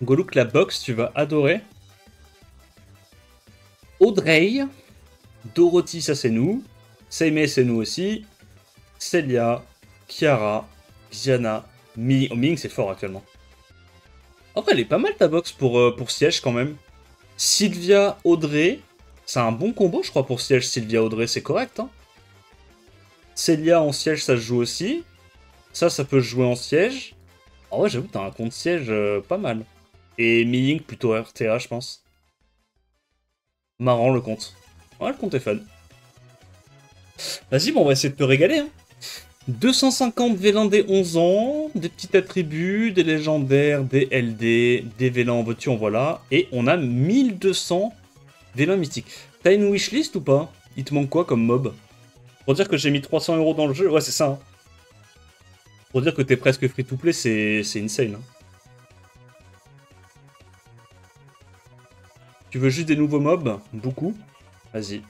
Goluk, la boxe, tu vas adorer. Audrey. Dorothy, ça c'est nous. Seimei, c'est nous aussi. Celia. Kiara. Xiana. Mi. Oh, Ming, c'est fort actuellement. Après, elle est pas mal ta boxe pour siège quand même. Sylvia, Audrey. C'est un bon combo, je crois, pour siège. Sylvia, Audrey, c'est correct. Hein. Célia en siège, ça se joue aussi. Ça peut se jouer en siège. Ah ouais, j'avoue, t'as un compte siège pas mal. Et Mi-Ying plutôt RTA, je pense. Marrant le compte. Ouais, le compte est fun. Vas-y, bon, on va essayer de te régaler. Hein. 250 vélins des 11 ans, des petits attributs, des légendaires, des LD, des vélins en voiture, voilà. Et on a 1200 vélins mythiques. T'as une wishlist ou pas? Il te manque quoi comme mob? Pour dire que j'ai mis 300 € dans le jeu, ouais, c'est ça. Hein. Pour dire que t'es presque free to play, c'est insane. Hein. Tu veux juste des nouveaux mobs? Beaucoup? Vas-y.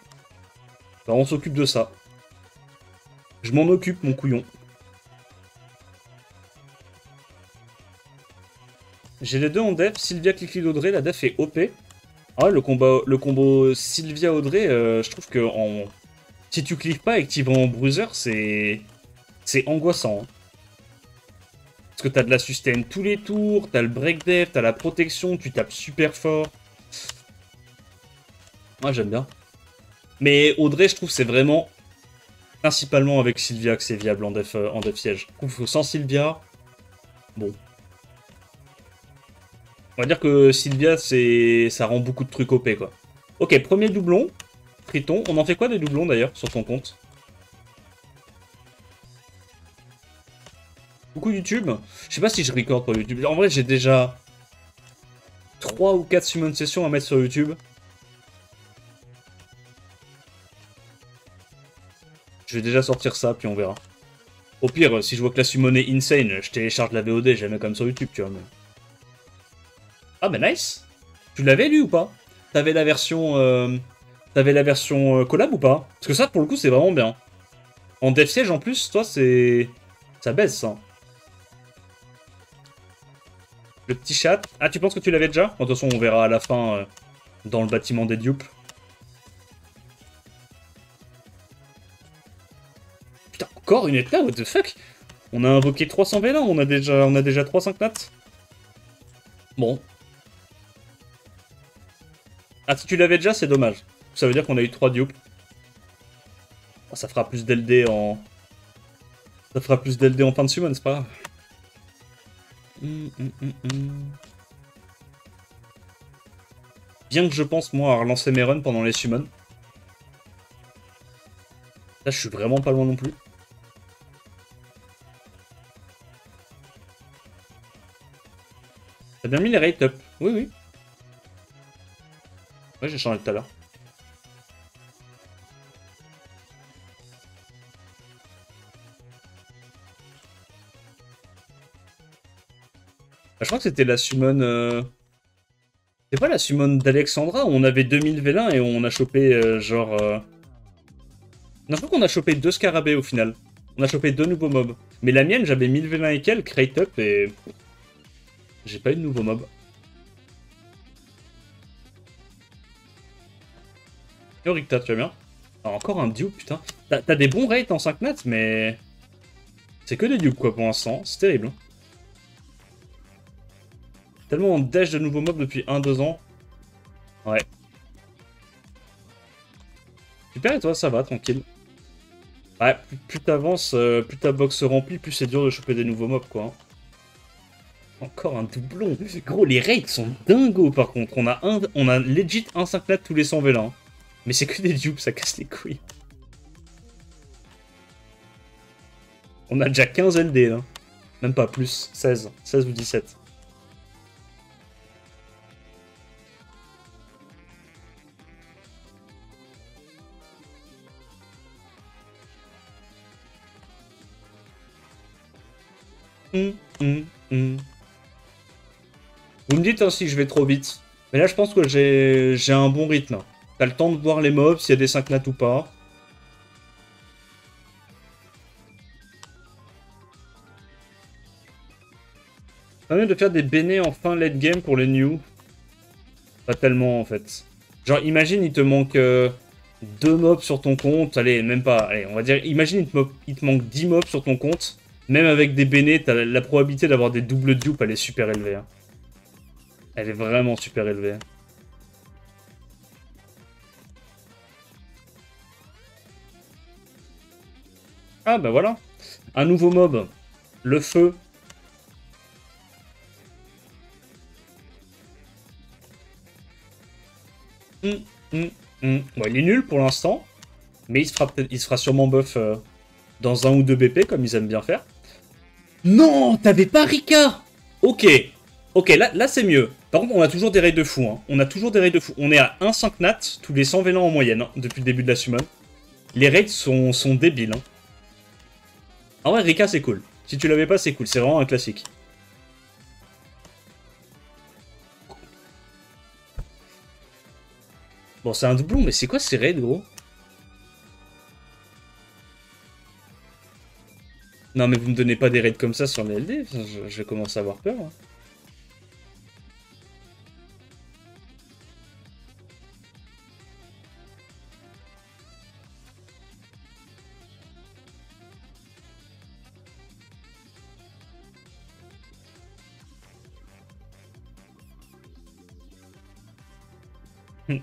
Bah, on s'occupe de ça. Je m'en occupe, mon couillon. J'ai les deux en def. Sylvia, Clicky, Audrey. La def est OP. Ah ouais, le combo Sylvia-Audrey, je trouve que si tu cliques pas et que tu vas en bruiser, c'est angoissant. Hein. Parce que t'as de la sustain tous les tours, t'as le break def, t'as la protection, tu tapes super fort. Moi, j'aime bien. Mais Audrey, je trouve c'est vraiment principalement avec Sylvia que c'est viable en def siège. Je trouve que sans Sylvia, bon. On va dire que Sylvia, ça rend beaucoup de trucs OP, quoi. Ok, premier doublon. Triton. On en fait quoi des doublons, d'ailleurs, sur ton compte? Beaucoup YouTube. Je sais pas si je record pour YouTube. En vrai, j'ai déjà 3 ou 4 summon sessions à mettre sur YouTube. Je vais déjà sortir ça, puis on verra. Au pire, si je vois que la summon est insane, je télécharge la VOD, jamais comme sur YouTube, tu vois. Mais... Ah, bah nice. Tu l'avais, lui, ou pas? T'avais la version... collab ou pas? Parce que ça, pour le coup, c'est vraiment bien. En dev siège, en plus, toi, c'est... Ça baisse, ça. Le petit chat. Ah, tu penses que tu l'avais déjà? De toute façon, on verra à la fin dans le bâtiment des dupes. Putain, encore une état, what the fuck? On a invoqué 300 vélins, on a déjà 3-5 nats. Bon. Ah, si tu l'avais déjà, c'est dommage. Ça veut dire qu'on a eu 3 dupes. Oh, ça fera plus d'LD en... Ça fera plus d'LD en fin de summon, c'est pas grave. Bien que je pense, moi, à relancer mes runs pendant les summons. Là, je suis vraiment pas loin non plus. T'as bien mis les rate up? Oui, oui. Ouais, j'ai changé tout à l'heure. Bah, je crois que c'était la summon... C'est pas la summon d'Alexandra où on avait 2000 vélins et on a chopé genre... Non, je crois qu'on a chopé 2 scarabées au final. On a chopé 2 nouveaux mobs. Mais la mienne, j'avais 1000 vélins et quelques, crate up et... J'ai pas eu de nouveaux mobs. Yo Ricta, tu vas bien? Ah, encore un dupe, putain. T'as des bons rates en 5 nats, mais... C'est que des dupes quoi pour l'instant, c'est terrible. Hein. Tellement on dash de nouveaux mobs depuis 1-2 ans. Ouais. Super et toi, ça va, tranquille. Ouais, plus t'avances, plus ta box se remplit, plus c'est dur de choper des nouveaux mobs quoi. Hein. Encore un doublon. Gros, les rates sont dingos par contre. On a legit un 5 nat tous les 100 vélins. Hein. Mais c'est que des dupes, ça casse les couilles. On a déjà 15 LD là. Même pas plus, 16. 16 ou 17. Vous me dites hein, si je vais trop vite. Mais là, je pense que j'ai un bon rythme. T'as le temps de voir les mobs, s'il y a des 5 nats ou pas. mieux de faire des bénés en fin late game pour les new. Pas tellement en fait. Genre imagine il te manque 2 mobs sur ton compte. Allez, même pas. Allez, on va dire, imagine il te manque 10 mobs sur ton compte. Même avec des bénés, t'as la probabilité d'avoir des doubles dupes, elle est super élevée. Hein. Elle est vraiment super élevée. Ah bah voilà. Un nouveau mob. Le feu. Bon, il est nul pour l'instant. Mais il se fera sûrement buff dans 1 ou 2 BP, comme ils aiment bien faire. Non, t'avais pas Rika. Ok. Ok, là c'est mieux. Par contre, on a toujours des raids de fou. Hein. On a toujours des raids de fou. On est à 1,5 nat tous les 100 vélans en moyenne hein, depuis le début de la summon. Les raids sont débiles. Hein. En vrai, Rika, c'est cool. Si tu l'avais pas, c'est cool. C'est vraiment un classique. Bon, c'est un doublon, mais c'est quoi ces raids, gros? Non, mais vous me donnez pas des raids comme ça sur les LD. Je commence à avoir peur. Hein.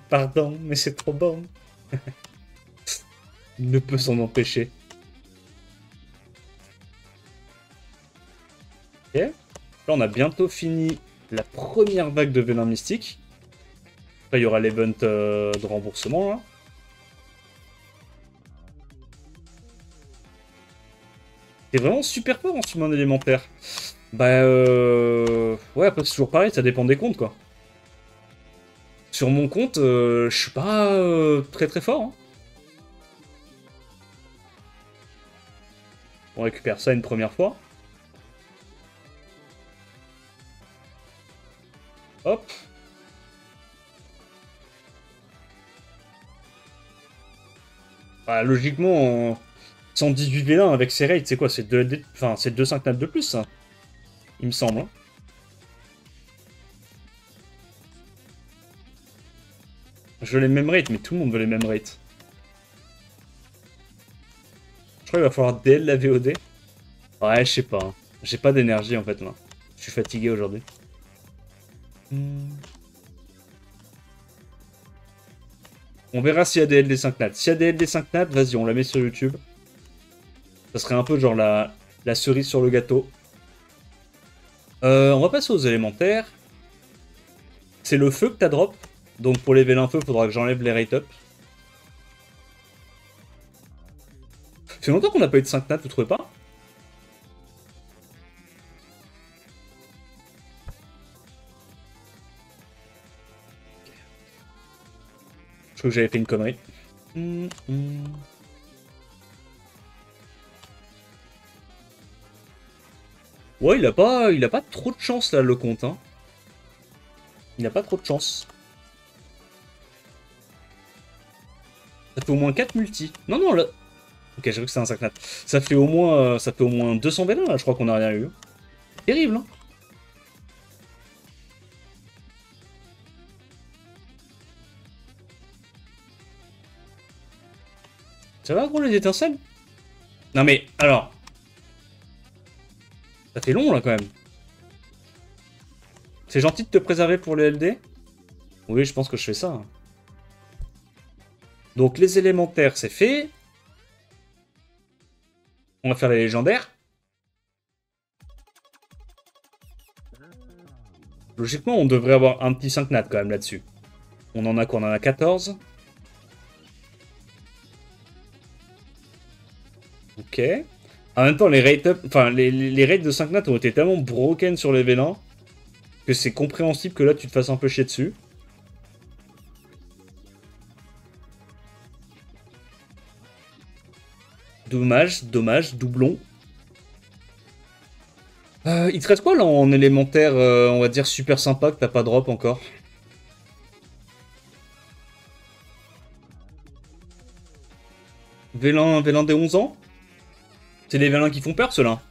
Pardon, mais c'est trop bon. Il ne peut s'en empêcher. Ok. Là, on a bientôt fini la première vague de Venin Mystique. Après, il y aura l'event de remboursement, là. C'est vraiment super fort en summon élémentaire. Bah, ouais, après, c'est toujours pareil, ça dépend des comptes, quoi. Sur mon compte, je suis pas très très fort. Hein. On récupère ça une première fois. Hop. Bah, logiquement, 118 V1 avec ses raids, c'est quoi? C'est 2 enfin, c'est 2-5 nat de plus, ça. Il me semble. Hein. Je veux les mêmes rates, mais tout le monde veut les mêmes rates. Je crois qu'il va falloir DL la VOD. Ouais, je sais pas. Hein. J'ai pas d'énergie, en fait, là. Je suis fatigué aujourd'hui. On verra s'il y a des LD 5 nat. S'il y a des LD 5 nat, vas-y, on la met sur YouTube. Ça serait un peu genre la cerise sur le gâteau. On va passer aux élémentaires. C'est le feu que t'as drop. Donc pour les vélins feu, faudra que j'enlève les rate up. Ça fait longtemps qu'on n'a pas eu de 5 nat, vous trouvez pas? Je crois que j'avais fait une connerie. Ouais, il a pas trop de chance là, le compte. Hein. Il a pas trop de chance. Ça fait au moins 4 multi. Non, non, là... Ok, j'ai cru que c'était un 5 nat. Ça fait au moins 200 vélins là, je crois qu'on a rien eu. Terrible, hein. Ça va, gros, les étincelles? Non mais, alors... Ça fait long, là, quand même. C'est gentil de te préserver pour les LD? Oui, je pense que je fais ça. Hein. Donc, les élémentaires, c'est fait. On va faire les légendaires. Logiquement, on devrait avoir un petit 5 nat, quand même, là-dessus. On en a quoi? On en a 14. Ok. En même temps, les rates up, enfin, les rates de 5 nat ont été tellement broken sur les vélins que c'est compréhensible que là, tu te fasses un peu chier dessus. Dommage, dommage, doublon. Il te reste quoi là en élémentaire, on va dire super sympa que t'as pas drop encore? Vélin des 11 ans? C'est les vélins qui font peur, ceux-là.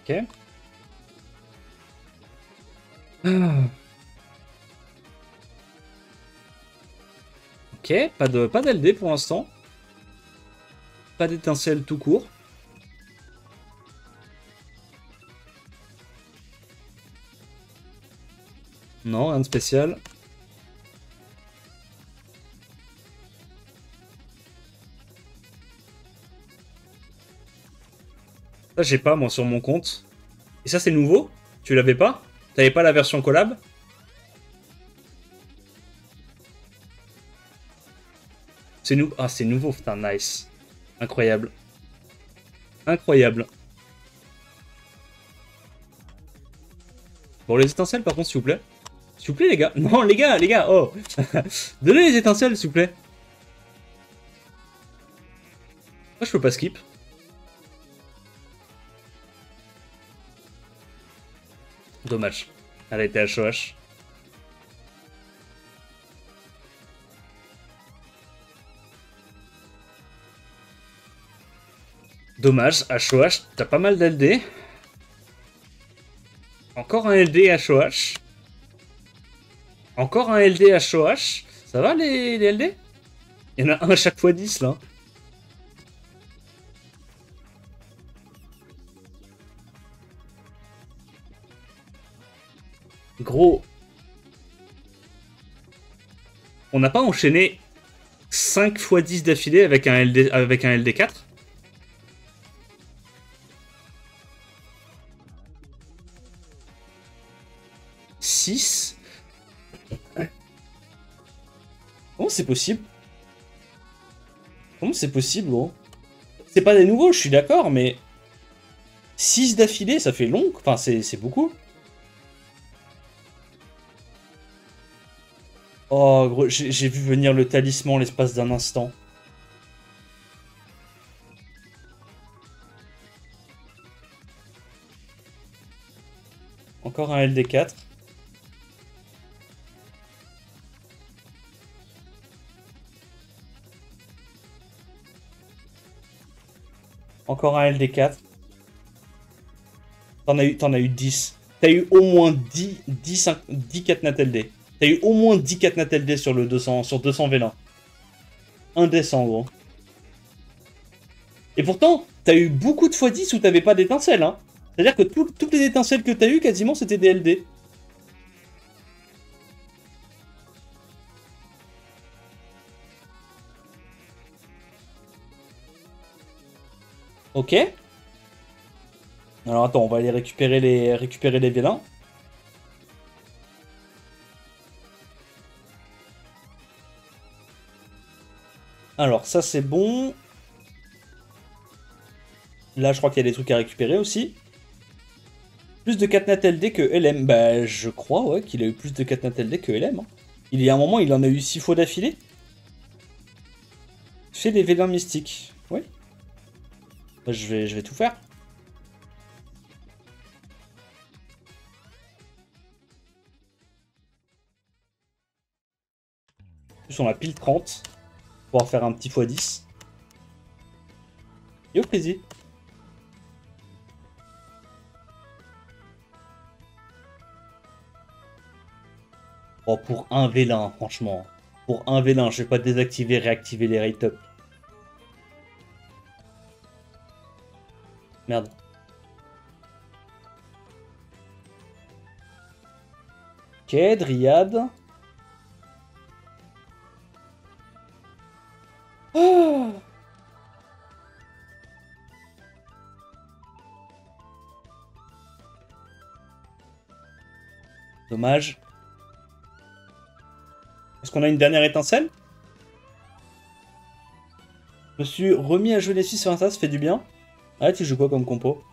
Ok. Ah. Ok, pas d'LD pour l'instant. Pas d'étincelle tout court. Non, rien de spécial. Ça, j'ai pas, moi, sur mon compte. Et ça, c'est nouveau? Tu l'avais pas? T'avais pas la version collab? C'est Ah, c'est nouveau, putain, nice. Incroyable. Incroyable. Bon, les étincelles, par contre, s'il vous plaît. S'il vous plaît, les gars. Non, les gars, oh. Donnez les étincelles, s'il vous plaît. Moi, je peux pas skip. Dommage. Elle a été HOH. Dommage, HOH, t'as pas mal d'LD. Encore un LD HOH. Encore un LD HOH. Ça va les LD? Il y en a un à chaque fois 10 là. Gros. On n'a pas enchaîné 5 x 10 d'affilée avec un LD4? Comment c'est possible? Comment c'est possible, gros? C'est pas des nouveaux, je suis d'accord, mais 6 d'affilée, ça fait long. Enfin, c'est beaucoup. Oh, gros, j'ai vu venir le talisman l'espace d'un instant. Encore un LD4. Encore un LD4. T'en as eu 10. T'as eu au moins 10 4 nat LD. T'as eu au moins 10 4 nat LD sur le 200, sur 200 V1. Indécent, gros. Et pourtant, t'as eu beaucoup de x10 où t'avais pas d'étincelles, hein. C'est-à-dire que toutes les étincelles que t'as eu, quasiment, c'était des LD. Ok. Alors attends, on va aller récupérer les vélins. Alors ça c'est bon. Là je crois qu'il y a des trucs à récupérer aussi. Plus de 4 nat LD que LM. Bah je crois ouais qu'il a eu plus de 4 nat LD que LM. Hein. Il y a un moment il en a eu 6 fois d'affilée. Fais les vélins mystiques. Oui. Bah, je vais tout faire. En plus on a pile 30. Pour pouvoir faire un petit x10. Et au plaisir. Oh, pour un vélin, franchement. Pour un vélin, je vais pas désactiver, réactiver les rate up. Merde. Ok, Dryade. Oh dommage. Est-ce qu'on a une dernière étincelle? Je me suis remis à jouer les filles sur Insta, ça fait du bien. Ah, tu joues quoi comme compo?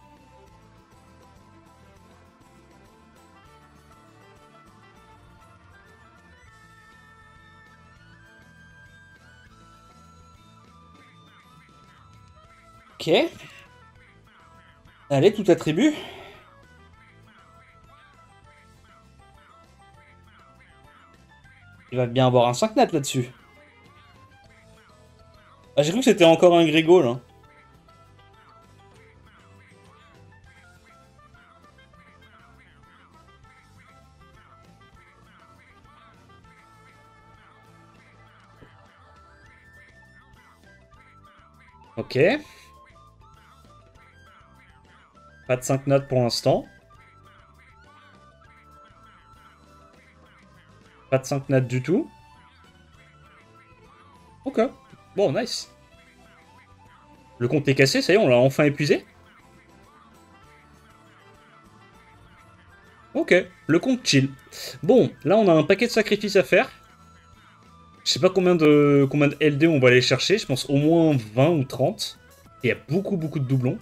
Ok. Allez, tout attribut. Il va bien avoir un 5 nat là-dessus. Ah, j'ai cru que c'était encore un Grégo, là. Ok. Pas de 5 notes pour l'instant. Pas de 5 notes du tout. Ok. Bon, nice. Le compte est cassé, ça y est, on l'a enfin épuisé. Ok, le compte chill. Bon, là on a un paquet de sacrifices à faire. Je sais pas combien de LD on va aller chercher, je pense au moins 20 ou 30. Et il y a beaucoup de doublons.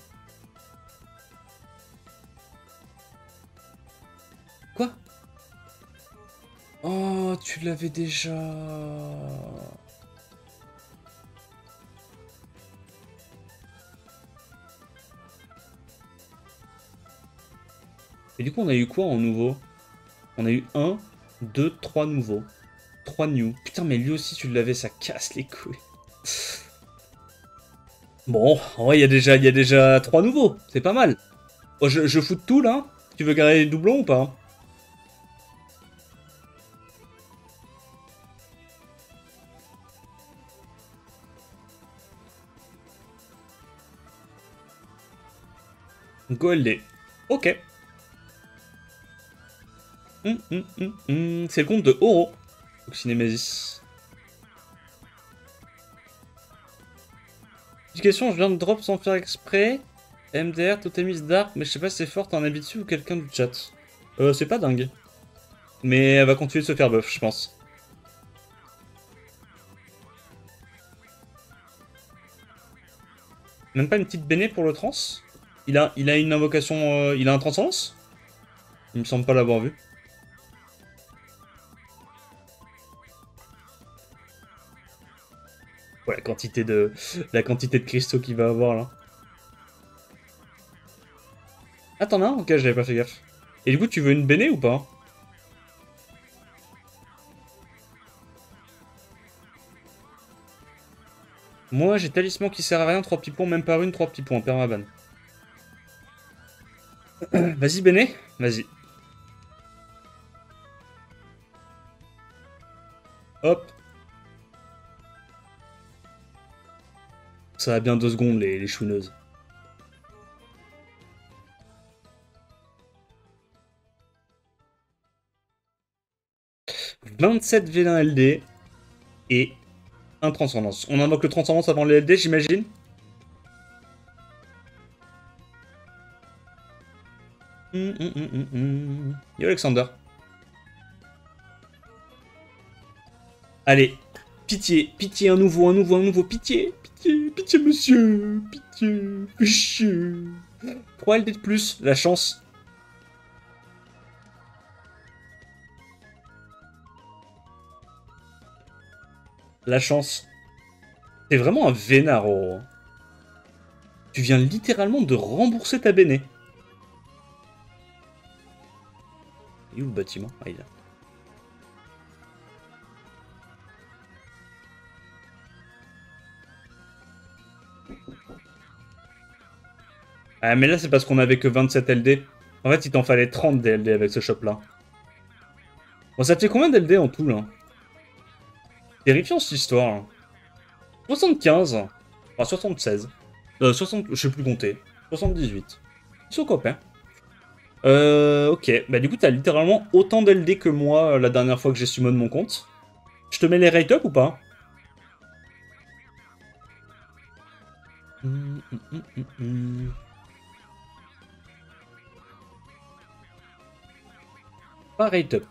Quoi? Oh, tu l'avais déjà. Et du coup, on a eu quoi en nouveau? On a eu 1, 2, 3 nouveaux. 3 new. Putain, mais lui aussi, tu l'avais, ça casse les couilles. Bon, en vrai, il y a déjà 3 nouveaux. C'est pas mal. Oh, je fous de tout, là. Tu veux garder les doublons ou pas? Go LD. Ok. C'est le compte de Oro. Cinémasis. Petite question, je viens de drop sans faire exprès. MDR, Totemis Dark, mais je sais pas si c'est fort, t'as un avis dessus ou quelqu'un du chat. C'est pas dingue. Mais elle va continuer de se faire buff, je pense. Même pas une petite béné pour le trans. Il a une invocation... il a un transcendance. Il me semble pas l'avoir vu. Ouais, la quantité de cristaux qu'il va avoir, là. Ah, t'en as un? Ok, j'avais pas fait gaffe. Et du coup, tu veux une béné ou pas? Moi, j'ai talisman qui sert à rien, 3 petits points, même pas une, 3 petits points, permaban. Vas-y, béné. Vas-y. Hop. Ça a bien 2 secondes, les chouineuses. « 27 V1 LD et un transcendance. On invoque le transcendance avant le LD, j'imagine. Yo Alexander. Allez, pitié, pitié, un nouveau, pitié, pitié, pitié, monsieur, pitié, pitié. 3 LD de plus, la chance. La chance. T'es vraiment un vénard, oh. Tu viens littéralement de rembourser ta béné. Il est où le bâtiment? Ah, il est là. Ah, mais là, c'est parce qu'on avait que 27 LD. En fait, il t'en fallait 30 DLD avec ce shop-là. Bon, ça te fait combien d'LD en tout, là? Terrifiant, cette histoire. Hein. 75. Enfin, 76. 60, je sais plus compter. 78. Ils sont copains. Ok. Bah, du coup, t'as littéralement autant d'LD que moi la dernière fois que j'ai summon mon compte. Je te mets les rate up ou pas? Pas rate up.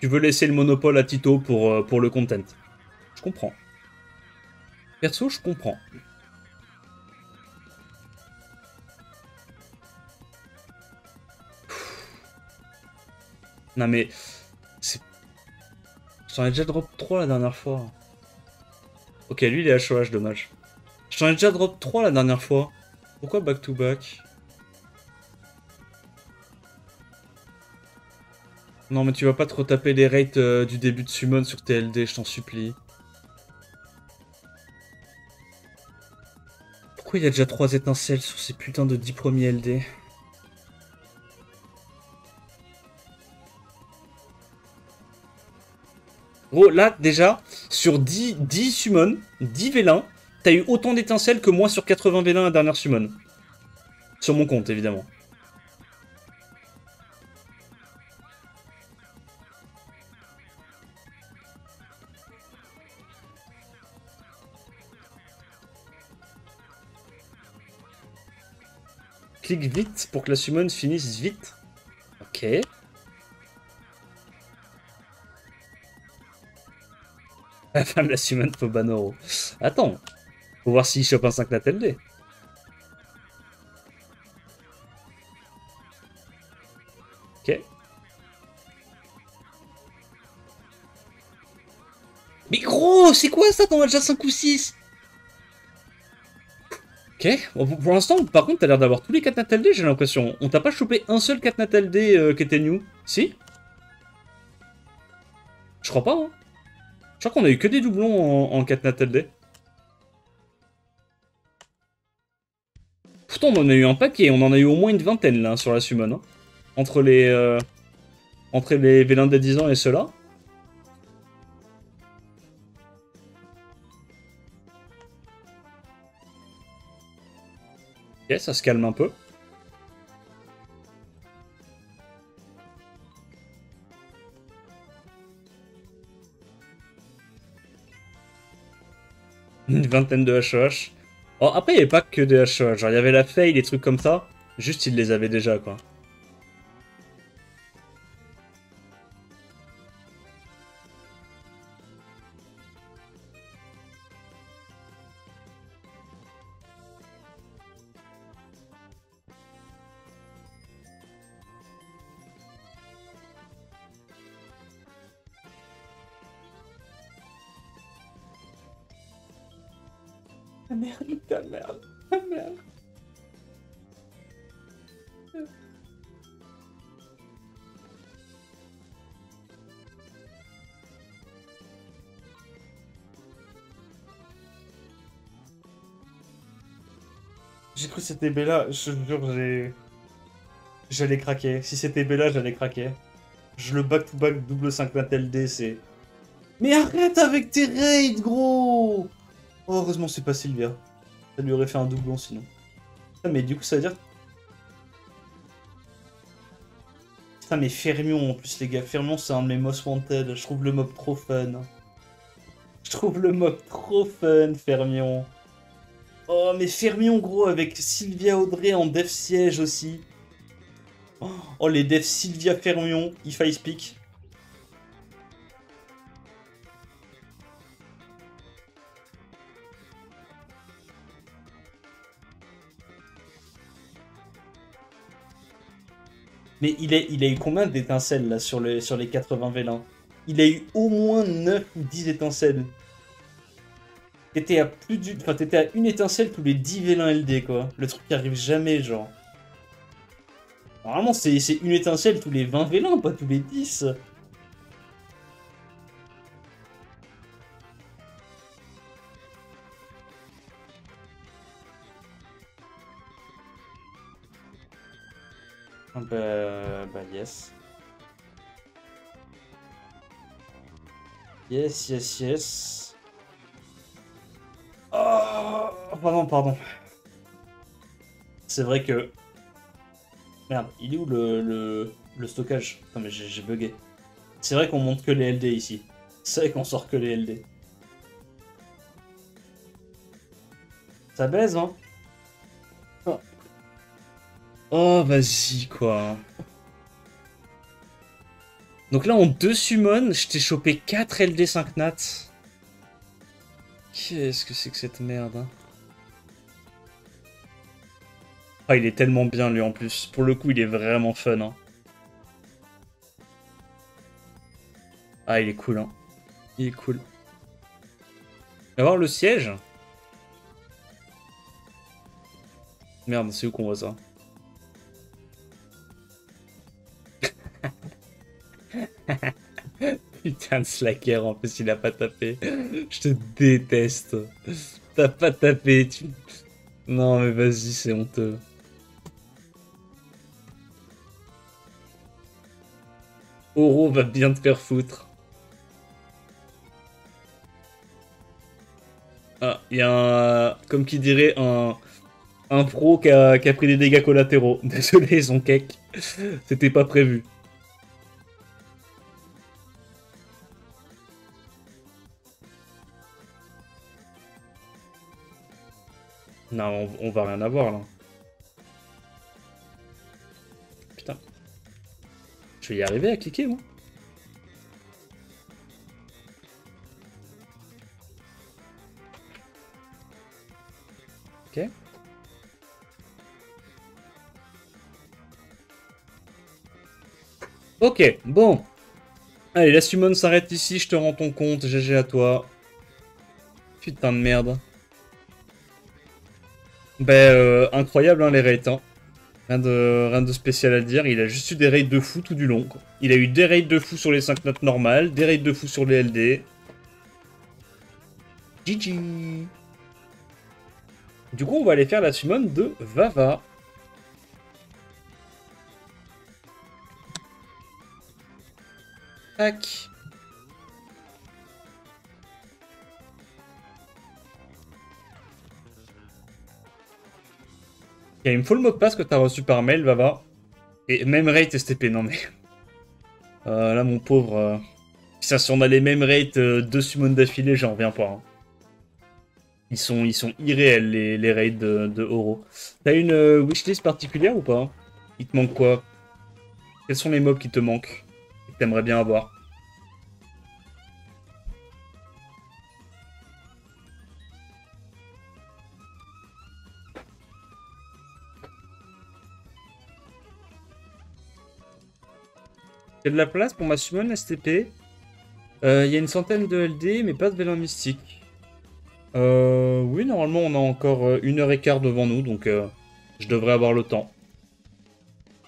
Tu veux laisser le monopole à Tito pour le content. Je comprends. Perso, je comprends. Non mais... J'en ai déjà drop 3 la dernière fois. Ok, lui il est HOH, dommage. J'en ai déjà drop 3 la dernière fois. Pourquoi back to back? Non mais tu vas pas te retaper les rates du début de summon sur TLD, je t'en supplie. Pourquoi il y a déjà 3 étincelles sur ces putains de 10 premiers LD? Gros, là, déjà, sur 10 summons, 10 vélins, T'as eu autant d'étincelles que moi sur 80 V1 la dernière summon. Sur mon compte, évidemment. Clique vite pour que la summon finisse vite. Ok. La fin de la summon Pobanoro. Attends. Faut voir s'il chope un 5 nat LD. Ok. Mais gros, c'est quoi ça? T'en as déjà 5 ou 6? Ok. Bon, pour l'instant, par contre, t'as l'air d'avoir tous les 4 nat LD, j'ai l'impression. On t'a pas chopé un seul 4 nat LD qui était new? Si? Je crois pas, hein. Je crois qu'on a eu que des doublons en 4 nat LD. Pourtant, on en a eu un paquet. On en a eu au moins une vingtaine, là, sur la summon. Hein. Entre les vélins des 10 ans et ceux-là. Ok, ça se calme un peu. Une vingtaine de HEH. Oh, après, il n'y avait pas que des HEH. Genre, il y avait la faille, des trucs comme ça. Juste, ils les avaient déjà, quoi. Ah merde, putain, merde. Ah merde. J'ai cru que c'était Bella, je te jure, j'allais craquer. Si c'était Bella, j'allais craquer. Je le back-to-back double 5 nat LD, c'est... Mais arrête avec tes raids, gros! Oh, heureusement, c'est pas Sylvia. Ça lui aurait fait un doublon, sinon. Ah, mais du coup, ça veut dire... Putain, mais Fermion, en plus, les gars. Fermion, c'est un de mes most wanted. Je trouve le mob trop fun. Je trouve le mob trop fun, Fermion. Oh, mais Fermion, gros, avec Sylvia Audrey en def siège aussi. Oh, les devs Sylvia Fermion, if I speak. Mais il a eu combien d'étincelles là sur les 80 vélins? Il a eu au moins 9 ou 10 étincelles. T'étais à Enfin, t'étais à une étincelle tous les 10 vélins LD, quoi. Le truc qui arrive jamais, genre. Normalement, c'est une étincelle tous les 20 vélins, pas tous les 10. Bah yes. Yes, yes, yes. Oh, pardon, pardon. C'est vrai que... Merde, il est où le stockage? Putain, mais j'ai bugué. C'est vrai qu'on monte que les LD ici. C'est vrai qu'on sort que les LD. Ça baise, hein? Oh, oh vas-y, quoi. Donc là, en 2 summons, je t'ai chopé 4 LD 5 nats. Qu'est-ce que c'est que cette merde, hein? Ah, il est tellement bien, lui, en plus. Pour le coup, il est vraiment fun, hein. Ah, il est cool, hein. Il est cool. On va voir le siège. Merde, c'est où qu'on voit ça? Putain de slacker, en plus, il a pas tapé. Je te déteste. T'as pas tapé, tu... Non, mais vas-y, c'est honteux. Oro va bien te faire foutre. Ah, il y a un... Comme qui dirait, un pro qui a pris des dégâts collatéraux. Désolé, son cake. C'était pas prévu. Non, on va rien avoir, là. Putain. Je vais y arriver à cliquer, moi. Ok. Ok, bon. Allez, la summon s'arrête ici, je te rends ton compte, GG à toi. Putain de merde. Ben, incroyable, hein, les rates, hein. Rien de spécial à dire, il a juste eu des raids de fou tout du long, quoi. Il a eu des raids de fou sur les 5 notes normales, des raids de fou sur les LD. GG. Du coup, on va aller faire la summon de Vava. Tac. Il me faut le mot de passe que t'as reçu par mail, Vava. Et même rate STP, non mais... là, mon pauvre... Ça, si on a les mêmes rates, 2 summons d'affilée, j'en reviens pas. Hein. Ils sont irréels, les raids de Oro. T'as une wishlist particulière ou pas? Il te manque quoi? Quels sont les mobs qui te manquent? Et que t'aimerais bien avoir? Il y a de la place pour ma summon STP. Il y a une centaine de LD, mais pas de vélin mystique. Oui, normalement, on a encore 1 h 15 devant nous, donc je devrais avoir le temps.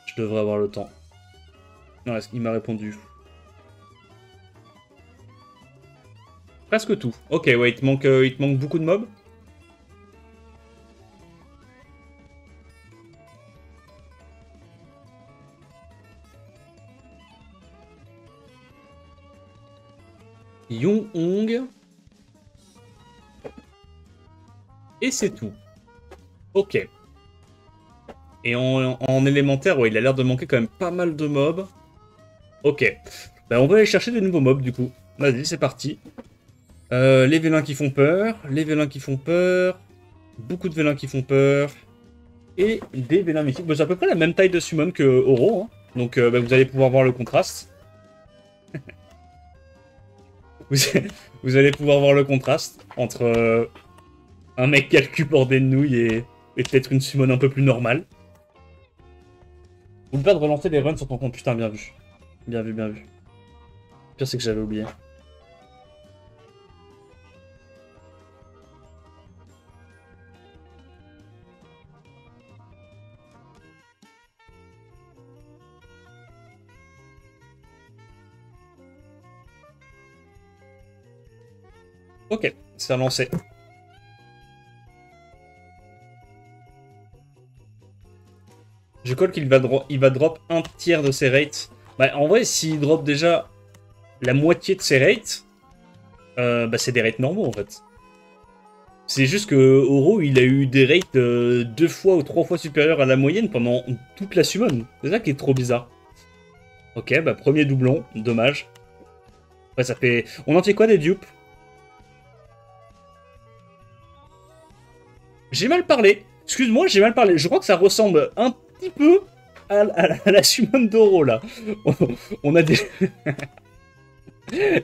Je devrais avoir le temps. Non, il m'a répondu. Presque tout. Ok, ouais, il te manque beaucoup de mobs. Yong Hong. Et c'est tout. Ok. Et en élémentaire, ouais, il a l'air de manquer quand même pas mal de mobs. Ok. Bah, on va aller chercher des nouveaux mobs, du coup. Vas-y, c'est parti. Les vélins qui font peur. Les vélins qui font peur. Beaucoup de vélins qui font peur. Et des vélins mythiques. Bah, c'est à peu près la même taille de summon que Oro. Hein. Donc, bah, vous allez pouvoir voir le contraste. Vous allez pouvoir voir le contraste entre un mec qui a le cul bordé de nouilles et peut-être une summon un peu plus normale. Oublie pas de relancer les runs sur ton compte. Putain, bien vu. Bien vu, bien vu. Le pire, c'est que j'avais oublié. Ok, c'est relancé. Je colle qu'il va drop un tiers de ses rates. Bah, en vrai, s'il drop déjà la moitié de ses rates, bah, c'est des rates normaux en fait. C'est juste que Oro, il a eu des rates 2 fois ou 3 fois supérieurs à la moyenne pendant toute la summon. C'est ça qui est trop bizarre. Ok, bah premier doublon, dommage. Ouais, ça fait... On en fait quoi des dupes? J'ai mal parlé. Excuse-moi, j'ai mal parlé. Je crois que ça ressemble un petit peu à la summon d'Oro, là. On a des...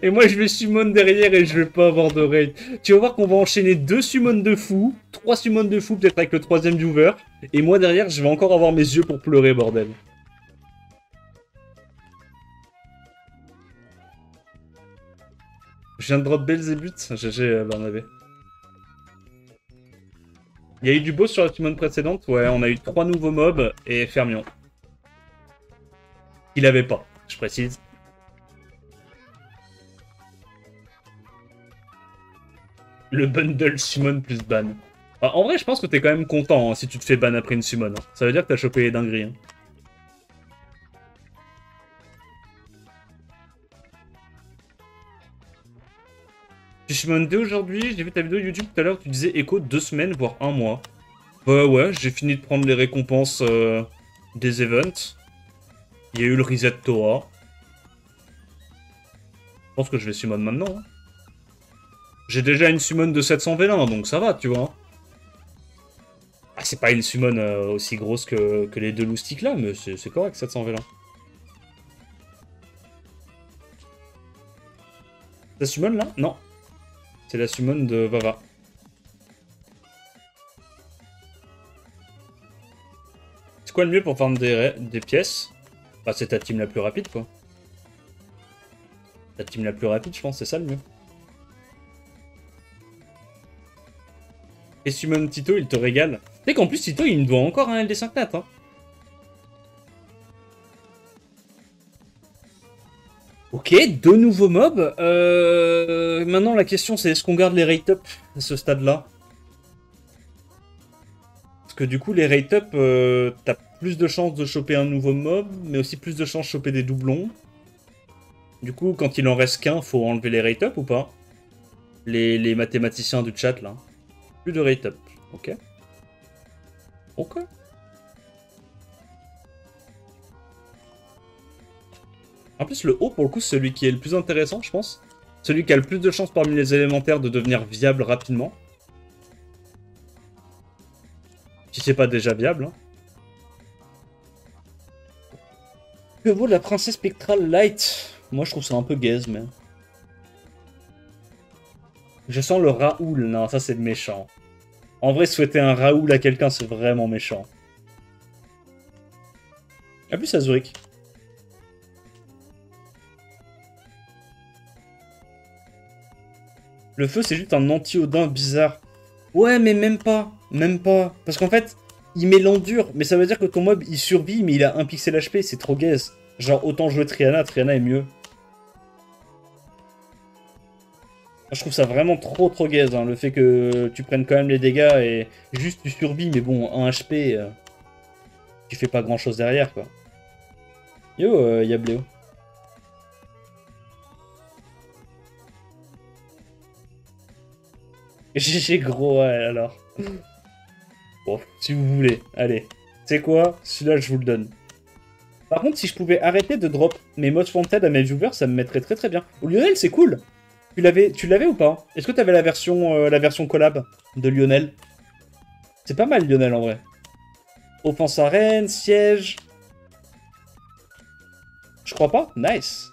Et moi, je vais summon derrière et je vais pas avoir de raid. Tu vas voir qu'on va enchaîner 2 summons de fou, 3 summons de fou, peut-être avec le 3ème viewer. Et moi, derrière, je vais encore avoir mes yeux pour pleurer, bordel. Je viens de drop Belzébuth. GG, Barnabé. Il y a eu du beau sur la summon précédente. Ouais, on a eu 3 nouveaux mobs et Fermion. Il avait pas, je précise. Le bundle summon plus ban. Bah, en vrai, je pense que t'es quand même content hein, si tu te fais ban après une summon. Hein. Ça veut dire que t'as chopé les dingueries. Hein. Tu summon dès aujourd'hui, j'ai vu ta vidéo YouTube tout à l'heure, tu disais Echo 2 semaines, voire 1 mois. Bah ouais, j'ai fini de prendre les récompenses des events. Il y a eu le reset Toa. Je pense que je vais summon maintenant. Hein. J'ai déjà une summon de 700 vélins, donc ça va, tu vois. Ah, c'est pas une summon aussi grosse que les deux loustiques là, mais c'est correct, 700 vélins. La summon là? Non. C'est la summon de Vava. C'est quoi le mieux pour farm des pièces? Bah, c'est ta team la plus rapide, quoi. Ta team la plus rapide, je pense, c'est ça le mieux. Et summon Tito, il te régale. Tu sais qu'en plus, Tito, il me doit encore un LD5 nat, hein. Ok, deux nouveaux mobs. Maintenant, la question, c'est est-ce qu'on garde les rate up à ce stade-là? Parce que du coup, les rate up, t'as plus de chances de choper un nouveau mob, mais aussi plus de chances de choper des doublons. Du coup, quand il en reste qu'un, faut enlever les rate up ou pas? Les mathématiciens du chat, là. Plus de rate up. Ok. Ok. En plus, le haut, pour le coup, c'est celui qui est le plus intéressant, je pense. Celui qui a le plus de chances parmi les élémentaires de devenir viable rapidement. Si c'est pas déjà viable. Hein. Que vaut la princesse spectrale light? Moi, je trouve ça un peu gaze, mais... Je sens le Raoul. Non, ça, c'est méchant. En vrai, souhaiter un Raoul à quelqu'un, c'est vraiment méchant. A plus à Zurich. Le feu, c'est juste un anti-Odin bizarre. Ouais, mais même pas. Même pas. Parce qu'en fait, il met l'endure. Mais ça veut dire que ton mob, il survit, mais il a 1 pixel HP. C'est trop gaze. Genre, autant jouer Triana. Triana est mieux. Je trouve ça vraiment trop gaze. Hein, le fait que tu prennes quand même les dégâts et juste tu survis. Mais bon, 1 HP, tu fais pas grand-chose derrière, quoi. Yo, y'a Bléo. GG gros, ouais, alors. Bon, si vous voulez. Allez. Tu sais quoi? Celui-là, je vous le donne. Par contre, si je pouvais arrêter de drop mes mods wanted à mes viewers, ça me mettrait très bien. Au Lionel, c'est cool. Tu l'avais ou pas? Est-ce que tu avais la version collab de Lionel? C'est pas mal, Lionel, en vrai. Offense arène, siège... Je crois pas? Nice.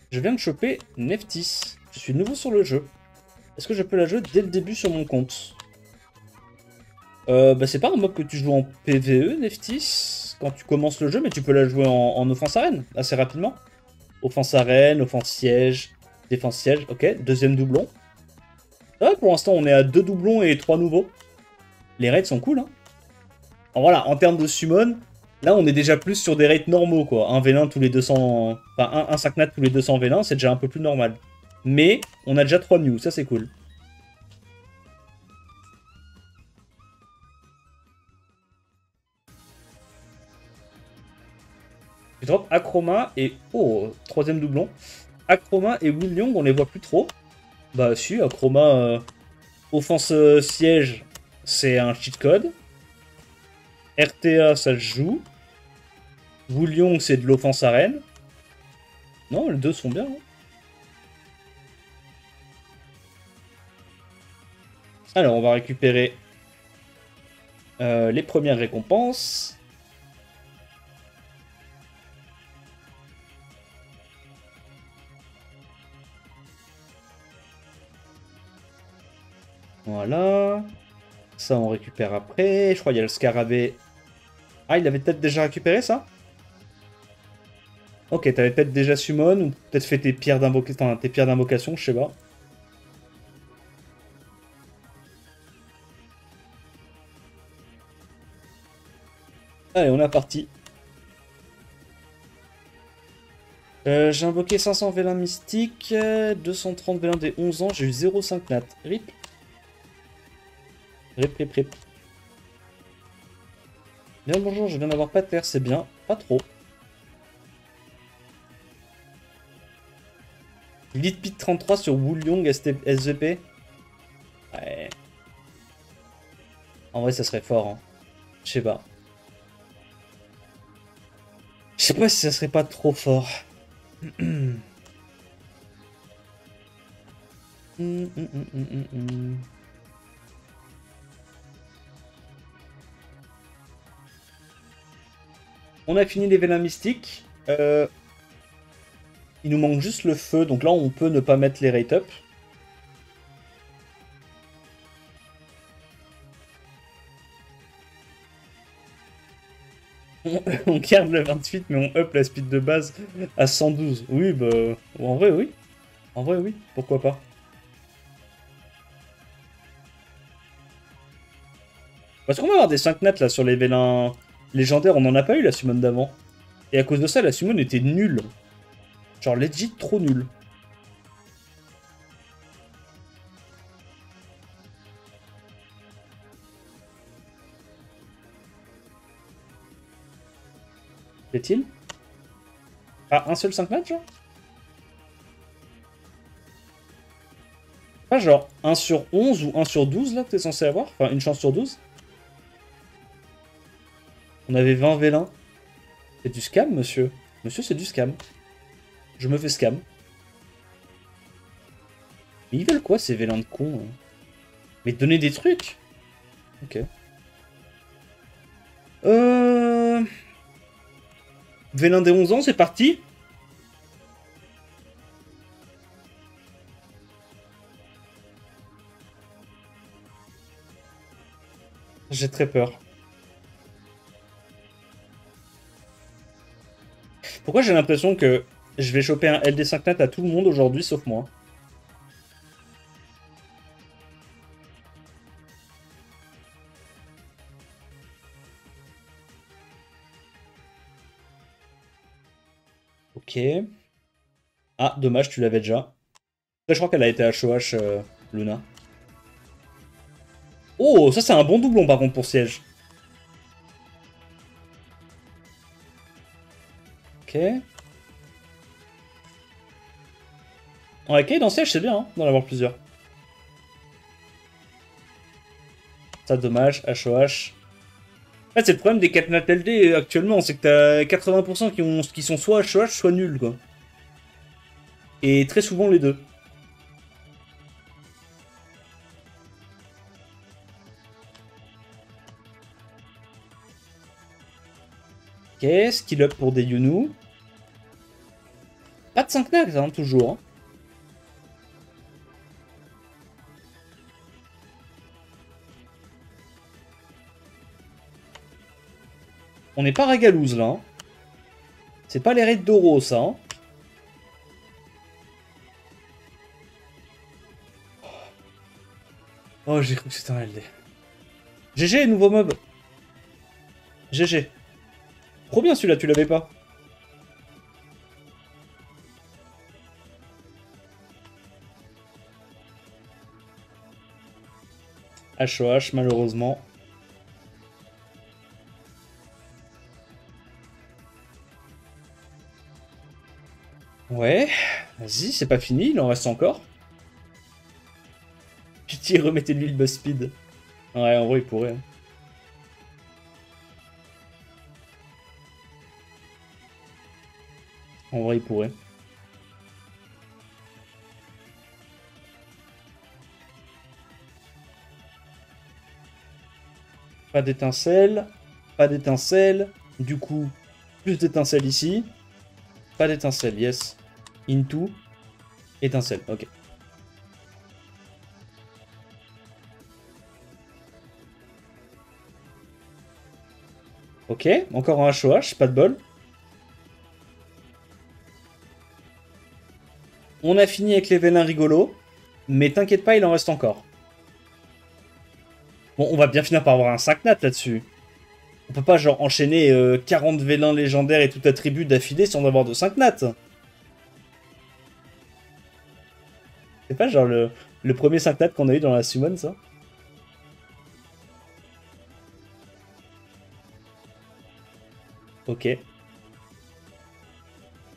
Je viens de choper Neftis. Je suis nouveau sur le jeu. Est-ce que je peux la jouer dès le début sur mon compte? Bah c'est pas un mob que tu joues en PvE, Neftis, quand tu commences le jeu, mais tu peux la jouer en offense arène, assez rapidement. Offense arène, offense siège, défense siège, ok, deuxième doublon. Ah, pour l'instant, on est à 2 doublons et 3 nouveaux. Les raids sont cool, hein. Alors, voilà, en termes de summon, là, on est déjà plus sur des raids normaux, quoi. Un V1 tous les 200... Enfin, un 5 nat tous les 200 V1, c'est déjà un peu plus normal. Mais, on a déjà 3 new, ça c'est cool. Je drop Acroma et... Oh, troisième doublon. Acroma et William, on les voit plus trop. Bah si, Acroma, offense siège, c'est un cheat code. RTA, ça se joue. William, c'est de l'offense arène. Non, les deux sont bien. Hein. Alors, on va récupérer les premières récompenses. Voilà. Ça, on récupère après. Je crois qu'il y a le scarabée. Ah, il avait peut-être déjà récupéré ça? Ok, t'avais peut-être déjà summon ou peut-être fait tes pierres d'invocation, je sais pas. Allez, on est parti. J'ai invoqué 500 vélins mystiques, 230 vélins des 11 ans, j'ai eu 0,5 nat. Rip. Rip. Bien bonjour, je viens d'avoir pas de terre, c'est bien, pas trop. Litpit 33 sur Woolyong SVP. Ouais. En vrai, ça serait fort. Hein. Je sais pas. Je sais pas si ça serait pas trop fort. On a fini les vélins mystiques. Il nous manque juste le feu. Donc là, on peut ne pas mettre les rate up. On garde le 28, mais on up la speed de base à 112. Oui, bah... En vrai, oui. En vrai, oui. Pourquoi pas. Parce qu'on va avoir des 5 nats là sur les vélins légendaires. On n'en a pas eu la summon d'avant. Et à cause de ça, la summon était nulle. Genre legit trop nulle. Est-il? Ah, un seul 5 nats, genre? Pas genre 1 sur 11 ou 1 sur 12 là que t'es censé avoir? Enfin, une chance sur 12? On avait 20 vélins. C'est du scam, monsieur. Monsieur, c'est du scam. Je me fais scam. Mais ils veulent quoi, ces vélins de cons hein. Mais donner des trucs? Ok. Vélin des 11 ans, c'est parti. J'ai très peur. Pourquoi j'ai l'impression que je vais choper un LD5 Nat à tout le monde aujourd'hui, sauf moi? Ok. Ah, dommage, tu l'avais déjà. Après, je crois qu'elle a été HOH, Luna. Oh, ça c'est un bon doublon par contre pour siège. Ok. Ouais, ok, dans siège c'est bien, hein, d'en avoir plusieurs. Ça, dommage, HOH. En fait, c'est le problème des 4 Nat LD actuellement, c'est que t'as 80% qui sont soit HOH, soit nuls, quoi. Et très souvent les deux. Ok, skill up pour des Yunu. Pas de 5 nags, hein, toujours. Hein. On n'est pas ragalouse, là. Hein. C'est pas les raids d'Oro, ça. Hein. Oh, j'ai cru que c'était un LD. GG, nouveau mob. GG. Trop bien celui-là, tu l'avais pas. HOH, malheureusement. Ouais, vas-y, c'est pas fini, il en reste encore. Pitié, remettez-lui le buzz speed. Ouais, en vrai, il pourrait. Hein. En vrai, il pourrait. Pas d'étincelle. Pas d'étincelle. Du coup, plus d'étincelle ici. Pas d'étincelle, yes. Into. Étincelle, ok. Ok, encore un HOH, pas de bol. On a fini avec les vélins rigolos, mais t'inquiète pas, il en reste encore. Bon, on va bien finir par avoir un 5 nat là-dessus. On peut pas genre enchaîner 40 vélins légendaires et tout attribut d'affilée sans avoir de 5 nat. C'est pas genre le premier 5 nat qu'on a eu dans la summon, ça? Ok.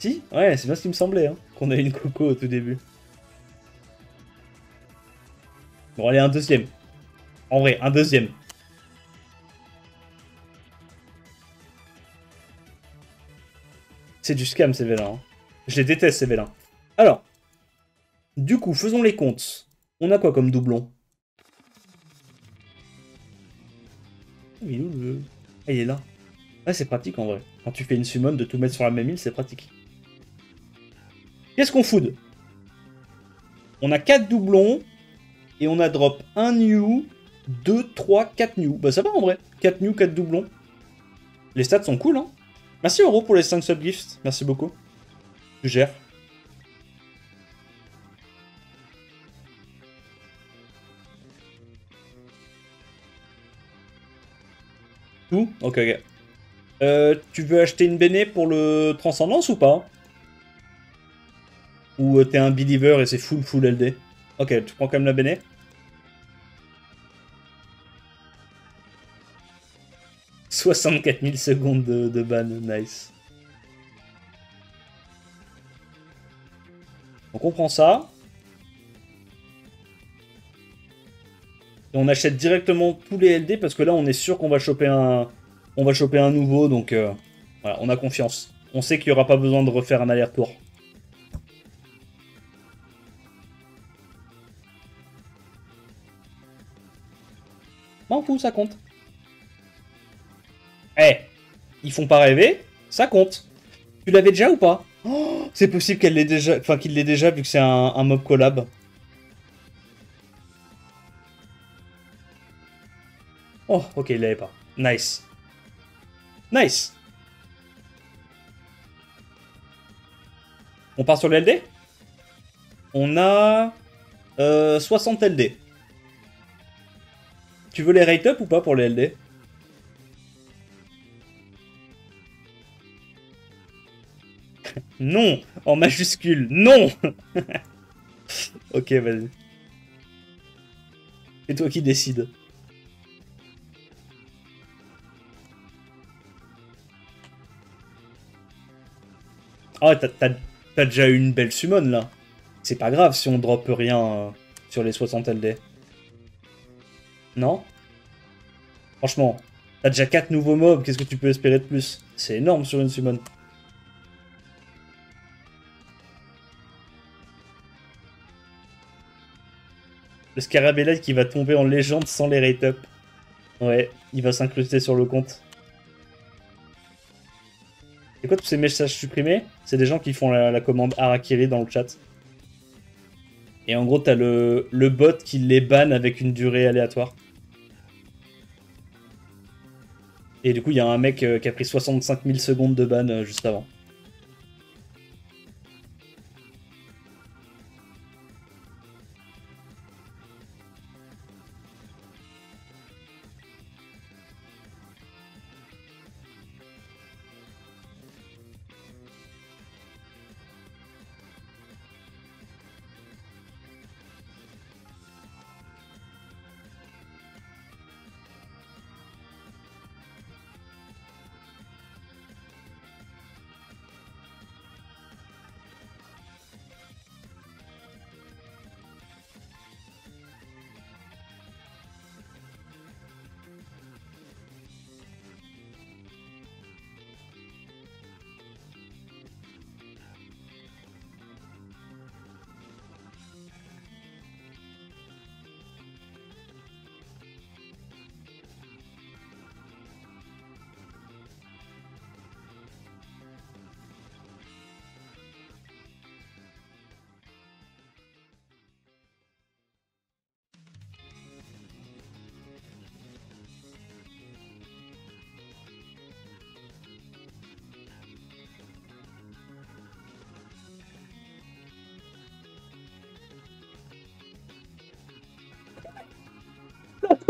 Si? Ouais, c'est bien ce qui me semblait, hein, qu'on a une Coco au tout début. Bon, allez, un deuxième. En vrai, un deuxième. C'est du scam, ces vélins. Hein. Je les déteste, ces vélins. Alors, du coup, faisons les comptes. On a quoi comme doublon? Il est où le... Ah, il est là. Ah, c'est pratique en vrai. Quand tu fais une summon, de tout mettre sur la même île, c'est pratique. Qu'est-ce qu'on food? On a 4 doublons. Et on a drop 1 new, 2, 3, 4 new. Bah ça va en vrai. 4 new, 4 doublons. Les stats sont cool, hein. Merci Euro pour les 5 subgifts. Merci beaucoup. Tu gères. Tout? Ok, ok. Tu veux acheter une Béné pour le Transcendance ou pas? Ou t'es un believer et c'est full LD? Ok, tu prends quand même la Béné? « 64 000 secondes de ban, nice. Donc on prend ça. Et on achète directement tous les LD parce que là on est sûr qu'on va choper un nouveau, donc voilà, on a confiance. On sait qu'il n'y aura pas besoin de refaire un aller-retour. M'en fous, ça compte. Eh, ils font pas rêver, ça compte. Tu l'avais déjà ou pas? Oh, c'est possible qu'elle l'ait déjà, enfin qu'il l'ait déjà vu que c'est un mob collab. Oh, ok, il l'avait pas. Nice. Nice. On part sur le LD? On a 60 LD. Tu veux les rate up ou pas pour les LD? Non! En majuscule, non! Ok, vas-y. C'est toi qui décides. Ah, t'as déjà eu une belle summon, là. C'est pas grave si on drop rien sur les 60 LD. Non? Franchement, t'as déjà 4 nouveaux mobs, qu'est-ce que tu peux espérer de plus? C'est énorme sur une summon. Le Scarabellite qui va tomber en légende sans les rate up. Ouais, il va s'incruster sur le compte. C'est quoi tous ces messages supprimés? C'est des gens qui font la commande Harakiri dans le chat. Et en gros, t'as le bot qui les banne avec une durée aléatoire. Et du coup, il y a un mec qui a pris 65 000 secondes de ban juste avant.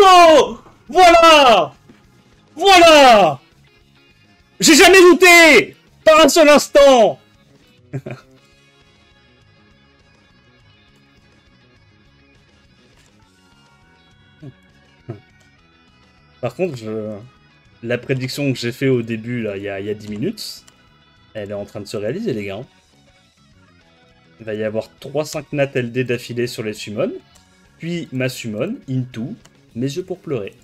Oh! Voilà! Voilà! J'ai jamais douté! Par un seul instant! Par contre, la prédiction que j'ai fait au début, là, il y a 10 minutes, Elle est en train de se réaliser, les gars. Il va y avoir 3-5 nat LD d'affilée sur les summons. Puis ma summon, into, mes yeux pour pleurer.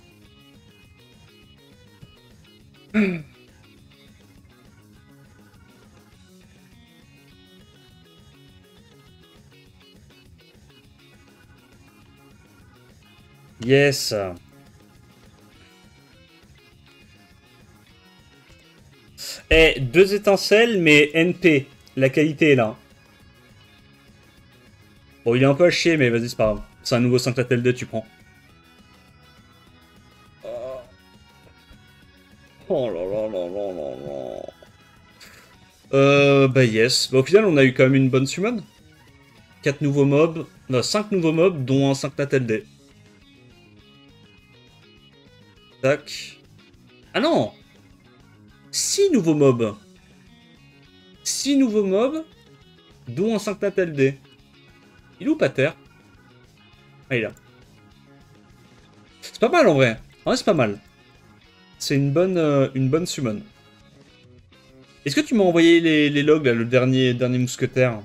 Yes. Eh, 2 étincelles, mais NP. La qualité est là. Bon, il est un peu à chier, mais vas-y, c'est pas grave. C'est un nouveau 5 LD, tu prends. Oh là là là là là là. Bah yes. Bah, au final, on a eu quand même une bonne summon. 4 nouveaux mobs. Non, 5 nouveaux mobs, dont un 5 nat LD. Tac. Ah non 6 nouveaux mobs. 6 nouveaux mobs, dont un 5 nat LD. Il est où Pater? Ah, il est là. C'est pas mal en vrai. En vrai, c'est pas mal. C'est une bonne summon. Est-ce que tu m'as envoyé les logs, là, le dernier mousquetaire?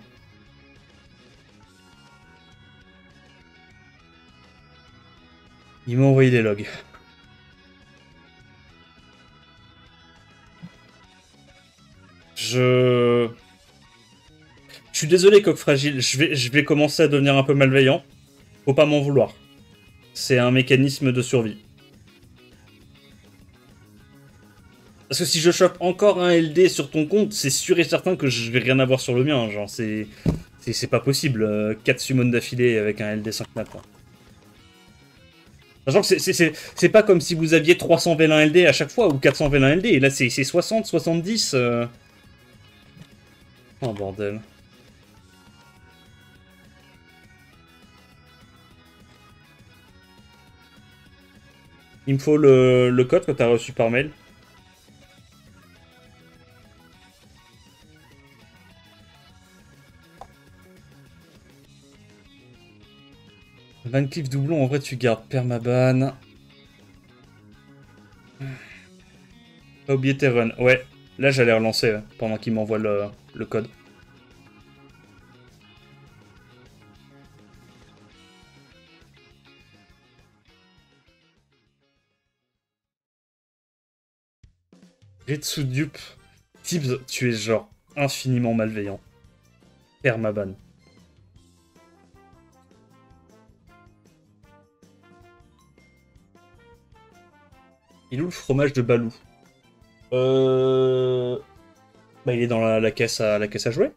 Il m'a envoyé les logs. Je suis désolé, coq fragile. Je vais commencer à devenir un peu malveillant. Faut pas m'en vouloir. C'est un mécanisme de survie. Parce que si je chope encore un LD sur ton compte, c'est sûr et certain que je vais rien avoir sur le mien. Genre, c'est pas possible. 4 summons d'affilée avec un LD 5 nat. Sachant que c'est pas comme si vous aviez 300 vélins LD à chaque fois ou 400 vélins LD. Et là, c'est 60, 70. Oh bordel. Il me faut le code que t'as reçu par mail. Van Cleef doublon, en vrai, tu gardes permaban. Pas oublier tes runs. Ouais, là, j'allais relancer pendant qu'il m'envoie le code. Ritsu dupe. Tibbs, tu es genre infiniment malveillant. Permaban. Il est où le fromage de Balou? Bah, il est dans la caisse à jouer.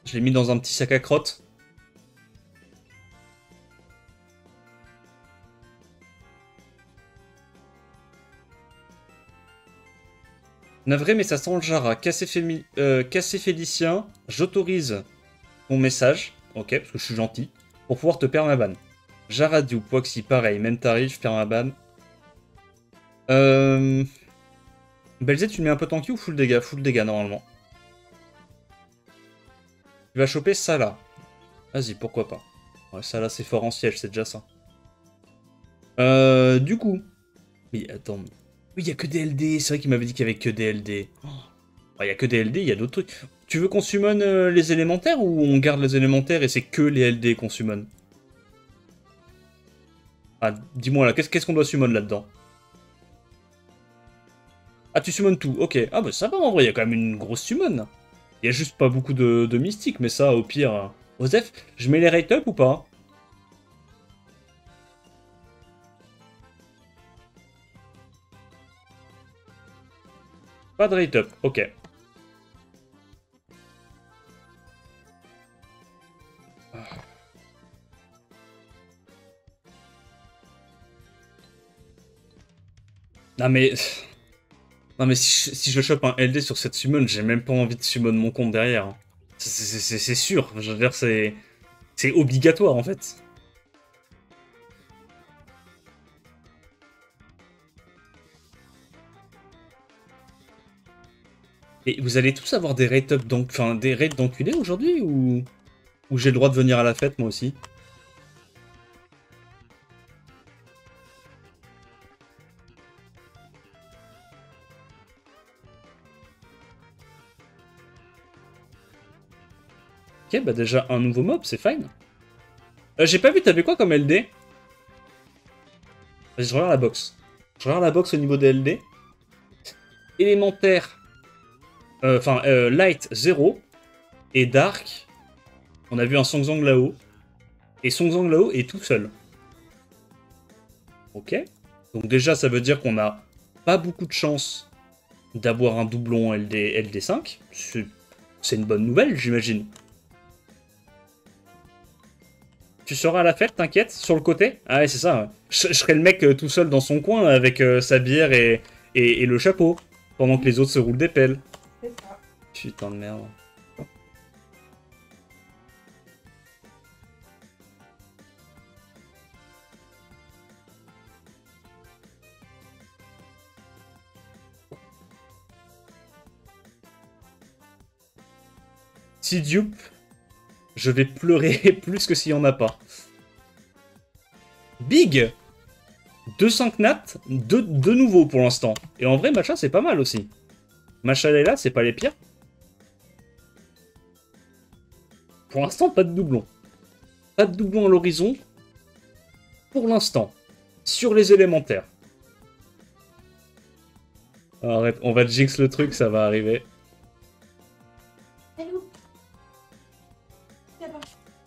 Je l'ai mis dans un petit sac à crottes. Navré, mais ça sent le Jara. Cassé Félicien, j'autorise ton message, ok, parce que je suis gentil, pour pouvoir te permaban. Jaradiou, Poixy, pareil, même tarif, permaban. Belzé, tu le mets un peu tanky ou full dégâts? Full dégâts, normalement. Tu vas choper ça là. Vas-y, pourquoi pas. Ouais, ça là, c'est fort en siège, c'est déjà ça. Du coup. Mais attends. Oui, il y a que des LD. C'est vrai qu'il m'avait dit qu'il y avait que des LD. Oh. Il y a que des LD, il y a d'autres trucs. Tu veux qu'on summon les élémentaires ou on garde les élémentaires et c'est que les LD qu'on summon? Ah, dis-moi là, qu'est-ce qu'on doit summon là-dedans? Ah, tu summon tout, ok. Ah bah ça va en vrai, il y a quand même une grosse summon. Il y a juste pas beaucoup de mystiques, mais ça, au pire... Osef, je mets les rate up ou pas? Pas de rate up, ok. Non mais... Non mais si je chope un LD sur cette summon, j'ai même pas envie de summon mon compte derrière. Hein. C'est sûr, je veux dire, c'est obligatoire en fait. Et vous allez tous avoir des rate up donc, enfin des rates d'enculés aujourd'hui ou j'ai le droit de venir à la fête moi aussi? Ok, bah déjà un nouveau mob, c'est fine. J'ai pas vu, t'avais quoi comme LD? Vas-y, je regarde la box. Je regarde la box au niveau des LD. Élémentaire. Light 0. Et Dark. On a vu un Song Zhang là-haut. Et Song Zhang là-haut est tout seul. Ok. Donc déjà, ça veut dire qu'on a pas beaucoup de chance d'avoir un doublon LD5. C'est une bonne nouvelle, j'imagine. Tu seras à la fête, t'inquiète, sur le côté? Ah ouais, c'est ça. Ouais. Je serai le mec tout seul dans son coin avec sa bière et le chapeau, pendant que les autres se roulent des pelles. C'est ça. Putain de merde. Si dupe, je vais pleurer plus que s'il n'y en a pas. Big 2-5 nat, 2 nouveaux pour l'instant. Et en vrai, Matcha, c'est pas mal aussi. Matcha est là, c'est pas les pires. Pour l'instant, pas de doublon. Pas de doublon à l'horizon. Pour l'instant. Sur les élémentaires. Arrête, on va jinx le truc, ça va arriver.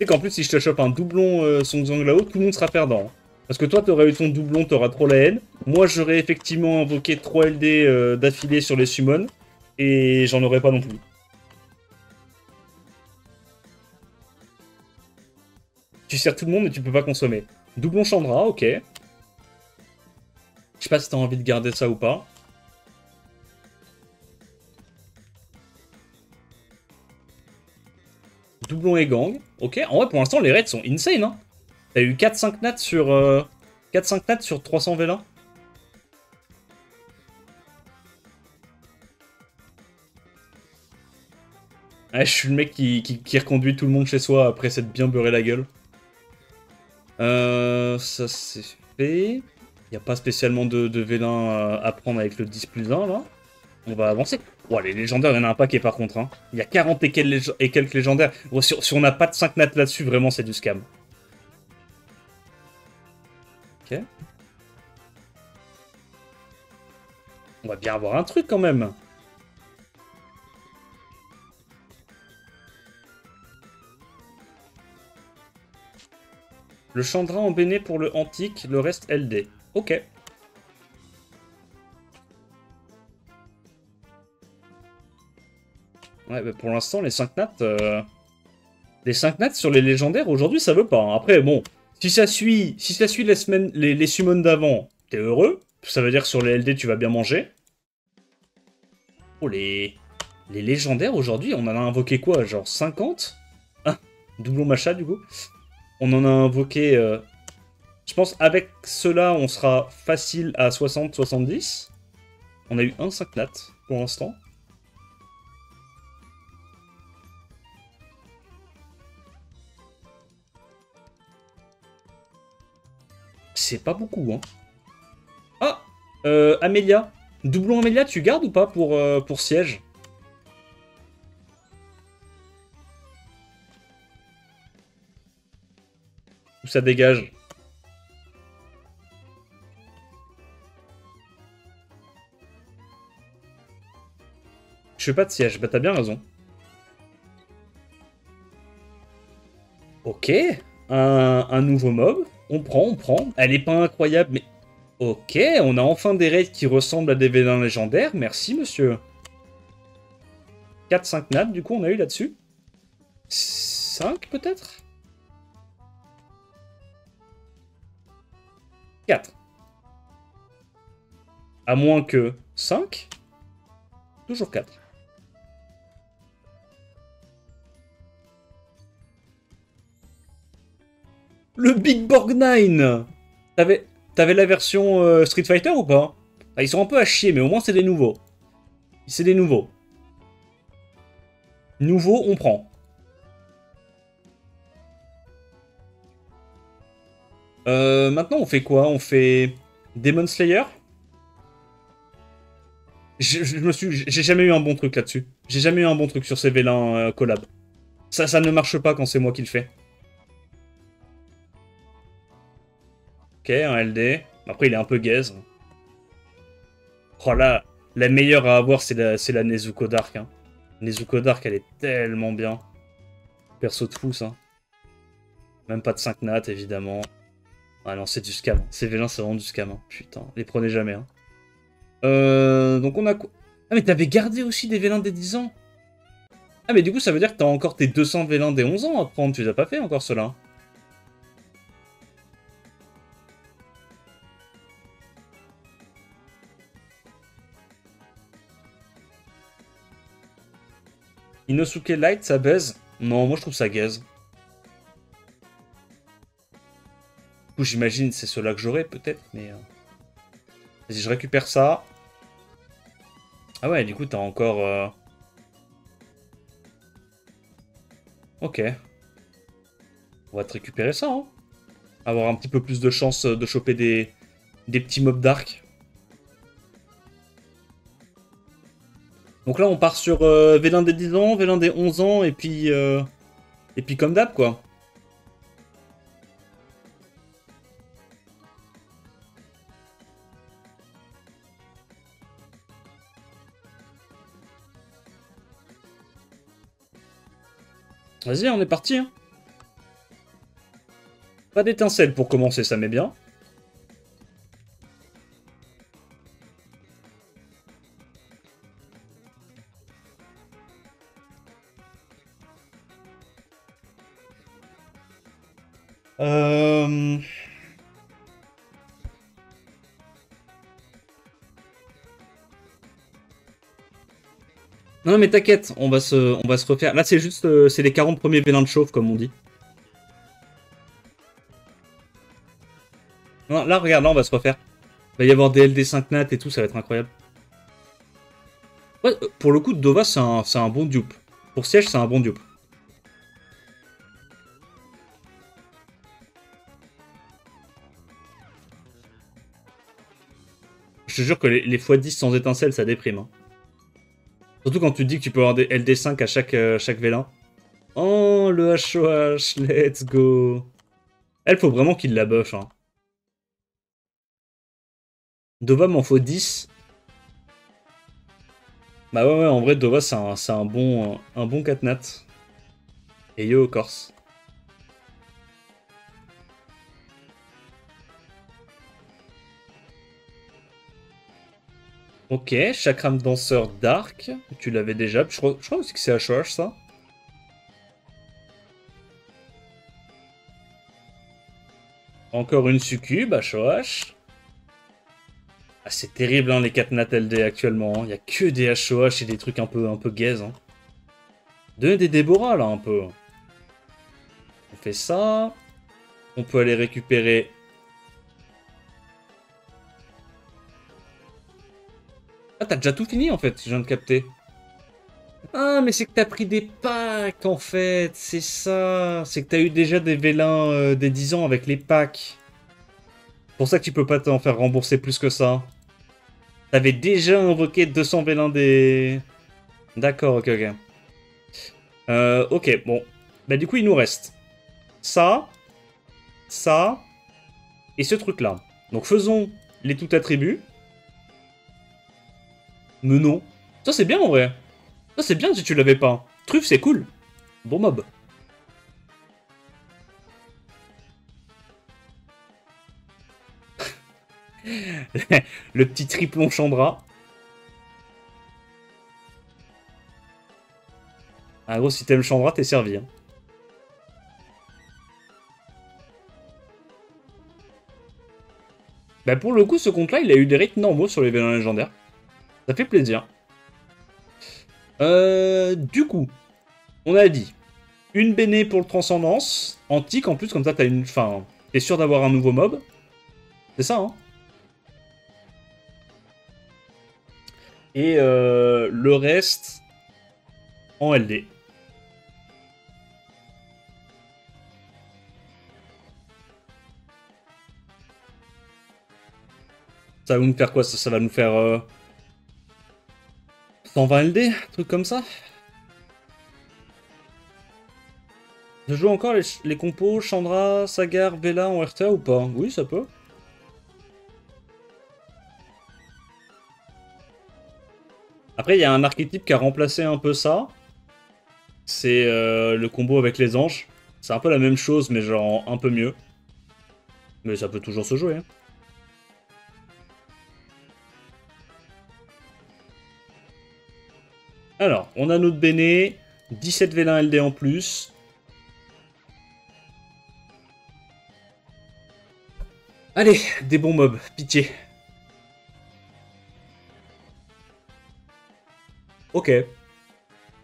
Et qu'en plus, si je te chope un doublon Song Zhang là-haut, tout le monde sera perdant. Parce que toi, t'aurais eu ton doublon, t'auras trop la haine. Moi, j'aurais effectivement invoqué 3 LD d'affilée sur les summons. Et j'en aurais pas non plus. Tu sers tout le monde, mais tu peux pas consommer. Doublon Chandra, ok. Je sais pas si t'as envie de garder ça ou pas. Doublon et gang. Ok, en vrai, pour l'instant, les raids sont insane, hein. T'as eu 4-5 nats sur... 4-5 nats sur 300 V1. Ouais, je suis le mec qui reconduit tout le monde chez soi après s'être bien beurré la gueule. Ça c'est fait. Il n'y a pas spécialement de V1 à prendre avec le 10+1 là. On va avancer. Oh, les légendaires, il y en a un paquet par contre. Hein. Il y a 40 et quelques légendaires. Oh, si on n'a pas de 5 nats là-dessus, vraiment c'est du scam. Ok. On va bien avoir un truc quand même. Le Chandra en béné pour le antique, le reste LD. Ok. Ouais, bah pour l'instant, les 5 nats... Les 5 nats sur les légendaires, aujourd'hui, ça veut pas. Hein. Après, bon, si ça suit les semaines, les summons d'avant, t'es heureux. Ça veut dire que sur les LD, tu vas bien manger. Oh, les légendaires, aujourd'hui, on en a invoqué quoi? Genre 50? Ah, doublon Macha, du coup. On en a invoqué... Je pense avec cela, on sera facile à 60-70. On a eu un 5 nat pour l'instant. C'est pas beaucoup, hein. Ah, Amélia. Doublon Amélia, tu gardes ou pas pour siège? Ou ça dégage? Je fais pas de siège, bah t'as bien raison. Ok, un nouveau mob. On prend. Elle est pas incroyable, mais... Ok, on a enfin des raids qui ressemblent à des V1 légendaires. Merci, monsieur. 4-5 nats, du coup, on a eu là-dessus. 5, peut-être? 4. À moins que 5. Toujours 4. Le Big Borg 9. T'avais la version Street Fighter ou pas? Ah, ils sont un peu à chier, mais au moins c'est des nouveaux. C'est des nouveaux. Nouveau, on prend. Maintenant, on fait quoi? On fait Demon Slayer? J'ai jamais eu un bon truc là-dessus. J'ai jamais eu un bon truc sur ces vélins collab. Ça ne marche pas quand c'est moi qui le fais. Ok, un LD. Après, il est un peu gaze. Oh là, la meilleure à avoir, c'est la Nezuko Dark. Hein. Nezuko Dark, elle est tellement bien. Perso de fou, ça. Même pas de 5 nat, évidemment. Ah non, c'est du scam. Ces vélins, c'est vraiment du scam. Hein. Putain, les prenez jamais. Hein. Donc on a quoi? Ah, mais t'avais gardé aussi des vélins des 10 ans? Ah, mais du coup, ça veut dire que t'as encore tes 200 vélins des 11 ans à prendre. Tu les as pas fait encore, ceux-là. Inosuke Light, ça baise? Non, moi je trouve ça gaze. Du coup, j'imagine c'est ceux-là que j'aurai, peut-être, mais... Vas-y, je récupère ça. Ah ouais, du coup, t'as encore... Ok. On va te récupérer ça, hein. Avoir un petit peu plus de chance de choper des petits mobs dark. Donc là, on part sur Vélin des 10 ans, Vélin des 11 ans, et puis comme d'hab, quoi. Vas-y, on est parti, hein. Pas d'étincelle pour commencer, ça met bien. Euh... Non, mais t'inquiète, on va se refaire. Là, c'est juste c'est les 40 premiers vélins de chauffe, comme on dit. Non, là, regarde, là, on va se refaire. Il va y avoir des LD 5 nat et tout, ça va être incroyable. Ouais, pour le coup, Dova, c'est un bon dupe. Pour siège, c'est un bon dupe. Je te jure que les x10 sans étincelle, ça déprime. Hein. Surtout quand tu te dis que tu peux avoir des LD5 à chaque vélin. Oh, le HOH, let's go. Elle, faut vraiment qu'il la buff. Hein. Dova m'en faut 10. Bah ouais, en vrai, Dova, c'est un bon 4 nat. Et yo, Corse. Ok, Chakram Danseur Dark. Tu l'avais déjà. Je crois aussi que c'est HOH, ça. Encore une succube, HOH. Ah, c'est terrible, hein, les 4 nat LD actuellement. Il n'y a que des HOH et des trucs un peu gaze. Hein. Donnez des Déborah, là, un peu. On fait ça. On peut aller récupérer... Ah, t'as déjà tout fini, en fait, je viens de capter. Ah, mais c'est que t'as pris des packs, en fait. C'est ça. C'est que t'as eu déjà des vélins des 10 ans avec les packs. C'est pour ça que tu peux pas t'en faire rembourser plus que ça. T'avais déjà invoqué 200 vélins des... D'accord, ok, ok. Ok, bon. Bah du coup, il nous reste ça, ça, et ce truc-là. Donc faisons les tout attributs. Mais non. Ça, c'est bien, en vrai. Ça, c'est bien si tu l'avais pas. Truffe, c'est cool. Bon mob. Le petit triplon Chandra. Ah, gros, si t'aimes Chandra, t'es servi. Hein. Bah pour le coup, ce compte-là, il a eu des rates normaux sur les vélins légendaires. Ça fait plaisir. Du coup, on a dit une béné pour le transcendance, antique en plus, comme ça t'as une... Enfin, t'es sûr d'avoir un nouveau mob. C'est ça, hein. Et le reste en LD. Ça va nous faire quoi? Ça va nous faire 120 LD, truc comme ça. Je joue encore les compos Chandra, Sagar, Vela en RTA ou pas? Oui, ça peut. Après, il y a un archétype qui a remplacé un peu ça. C'est le combo avec les anges. C'est un peu la même chose, mais genre un peu mieux. Mais ça peut toujours se jouer. Hein. Alors, on a notre Béné. 17 Vélin LD en plus. Allez, des bons mobs, pitié. Ok.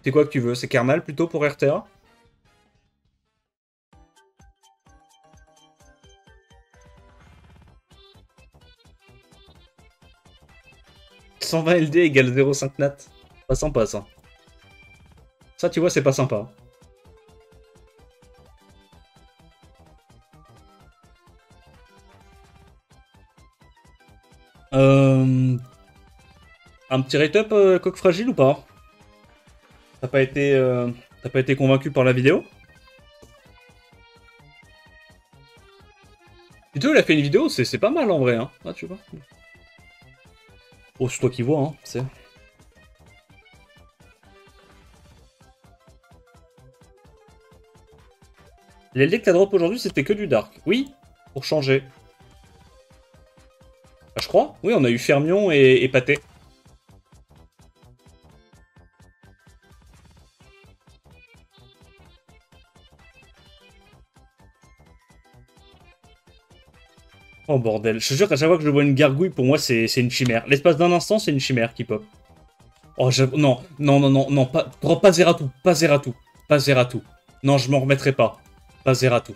C'est quoi que tu veux? C'est Kernal plutôt pour RTA? 120 LD égale 0,5 nat. Pas sympa ça. Ça, tu vois, c'est pas sympa. Un petit rate-up, coq fragile ou pas? T'as pas été convaincu par la vidéo? Plutôt, il a fait une vidéo, c'est pas mal en vrai, hein. Ah, tu vois. Oh, c'est toi qui vois, hein, c'est. Les LD que t'as drop aujourd'hui, c'était que du dark. Oui, pour changer. Ah, je crois. Oui, on a eu Fermion et Pâté. Oh bordel, je te jure qu'à chaque fois que je vois une gargouille, pour moi c'est une chimère. L'espace d'un instant, c'est une chimère qui pop. Oh, non, non, non, non, non, pas, drop pas Zeratou, pas Zeratou, pas Zeratou. Non, je m'en remettrai pas. Pas Zeratou.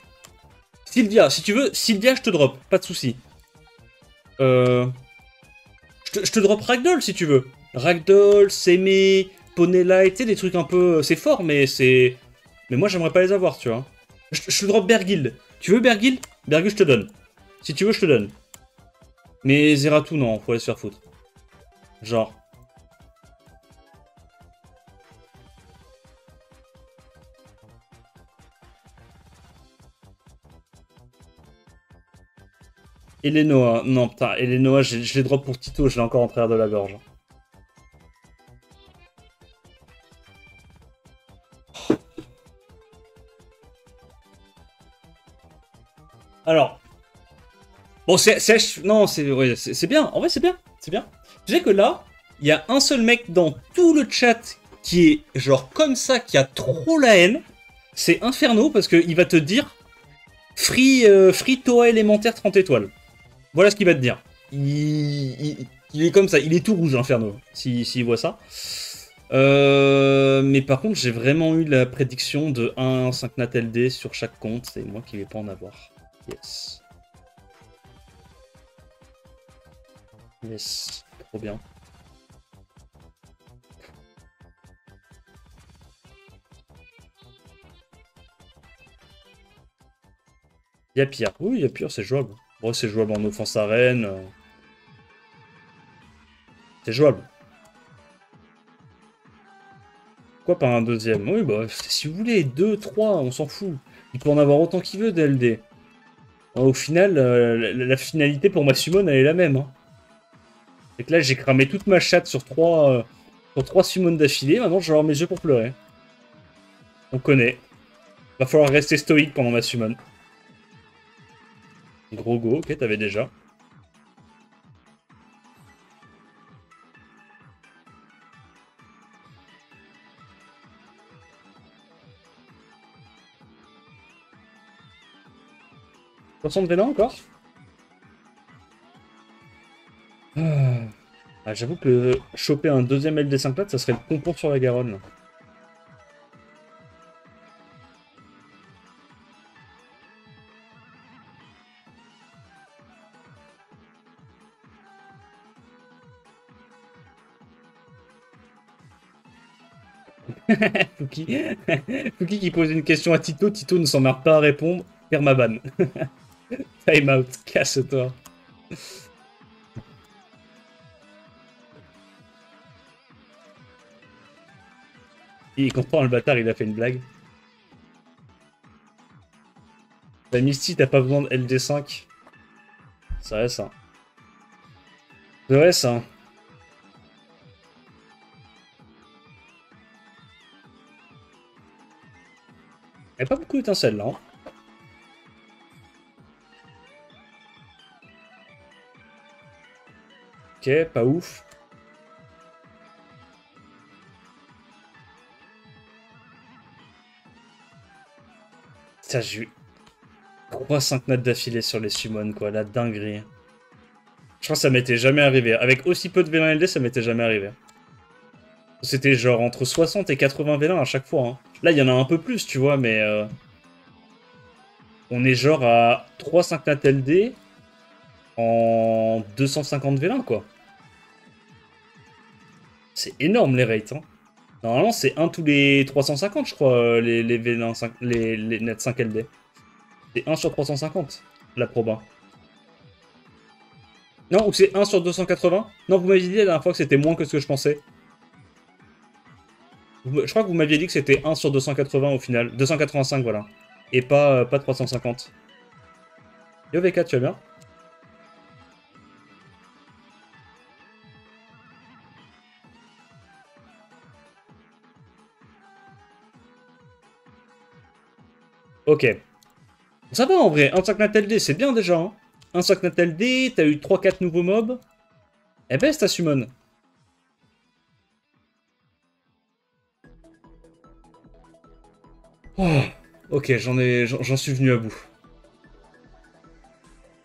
Sylvia, si tu veux, Sylvia, je te drop, pas de soucis. Euh... je te drop Ragdoll si tu veux. Ragdoll, Semi, Ponella, tu sais, des trucs un peu. C'est fort, mais c'est. Mais moi, j'aimerais pas les avoir, tu vois. Je te drop Bergil. Tu veux Bergil? Bergil, je te donne. Si tu veux, je te donne. Mais Zeratou, non, faut aller se faire foutre. Genre. Elenoa, non, putain, Elenoa, je l'ai drop pour Tito, je l'ai encore en travers de la gorge. Alors, bon, non, c'est ouais, c'est bien. En vrai, c'est bien. C'est bien. Tu sais que là, il y a un seul mec dans tout le chat qui est genre comme ça, qui a trop la haine. C'est Inferno parce qu'il va te dire free Toa élémentaire 30 étoiles. Voilà ce qu'il va te dire. Il est comme ça, il est tout rouge, Inferno, s'il voit ça. Mais par contre, j'ai vraiment eu la prédiction de 1 5 nat LD sur chaque compte. C'est moi qui vais pas en avoir. Yes. Yes, trop bien. Il y a pire. Oui, il y a pire, c'est jouable. Bon, c'est jouable en offense arène. C'est jouable. Pourquoi pas un deuxième? Oui, bah, si vous voulez, 2, 3, on s'en fout. Il peut en avoir autant qu'il veut d'LD. Au final, la finalité pour ma summon, elle est la même. Hein. Et que là, j'ai cramé toute ma chatte sur 3 summons d'affilée. Maintenant, je vais avoir mes yeux pour pleurer. On connaît. Va falloir rester stoïque pendant ma summon. Gros go, ok, t'avais déjà. De Vénan encore. Ah, j'avoue que choper un deuxième LD5 plate, ça serait le pompon sur la Garonne. Fouki. Fouki qui pose une question à Tito, Tito ne s'en marre pas à répondre, permaban. Time out, casse-toi. Il comprend le bâtard, il a fait une blague. La Misty, t'as pas besoin de LD5. C'est vrai, ça. C'est vrai, ça. Il n'y a pas beaucoup d'étincelles, là. Hein. Ok, pas ouf. Ça, j'ai eu 3-5 notes d'affilée sur les summons, quoi. La dinguerie. Je crois que ça m'était jamais arrivé. Avec aussi peu de V1 LD, ça m'était jamais arrivé. C'était genre entre 60 et 80 V1 à chaque fois. Hein. Là, il y en a un peu plus, tu vois, mais... on est genre à 3-5 notes LD en 250 V1, quoi. C'est énorme, les rates, hein. Normalement, c'est 1 tous les 350, je crois, les V1, les net 5 LD. C'est 1 sur 350, la proba. Non, ou c'est 1 sur 280? Non, vous m'aviez dit la dernière fois que c'était moins que ce que je pensais. Je crois que vous m'aviez dit que c'était 1 sur 280 au final. 285, voilà. Et pas 350. Yo VK, tu vas bien? Ok. Ça va en vrai, un 5 nat LD, c'est bien déjà. Hein. Un 5 nat LD, t'as eu 3-4 nouveaux mobs. Eh ben, c'est ta summon. Oh, ok, j'en suis venu à bout.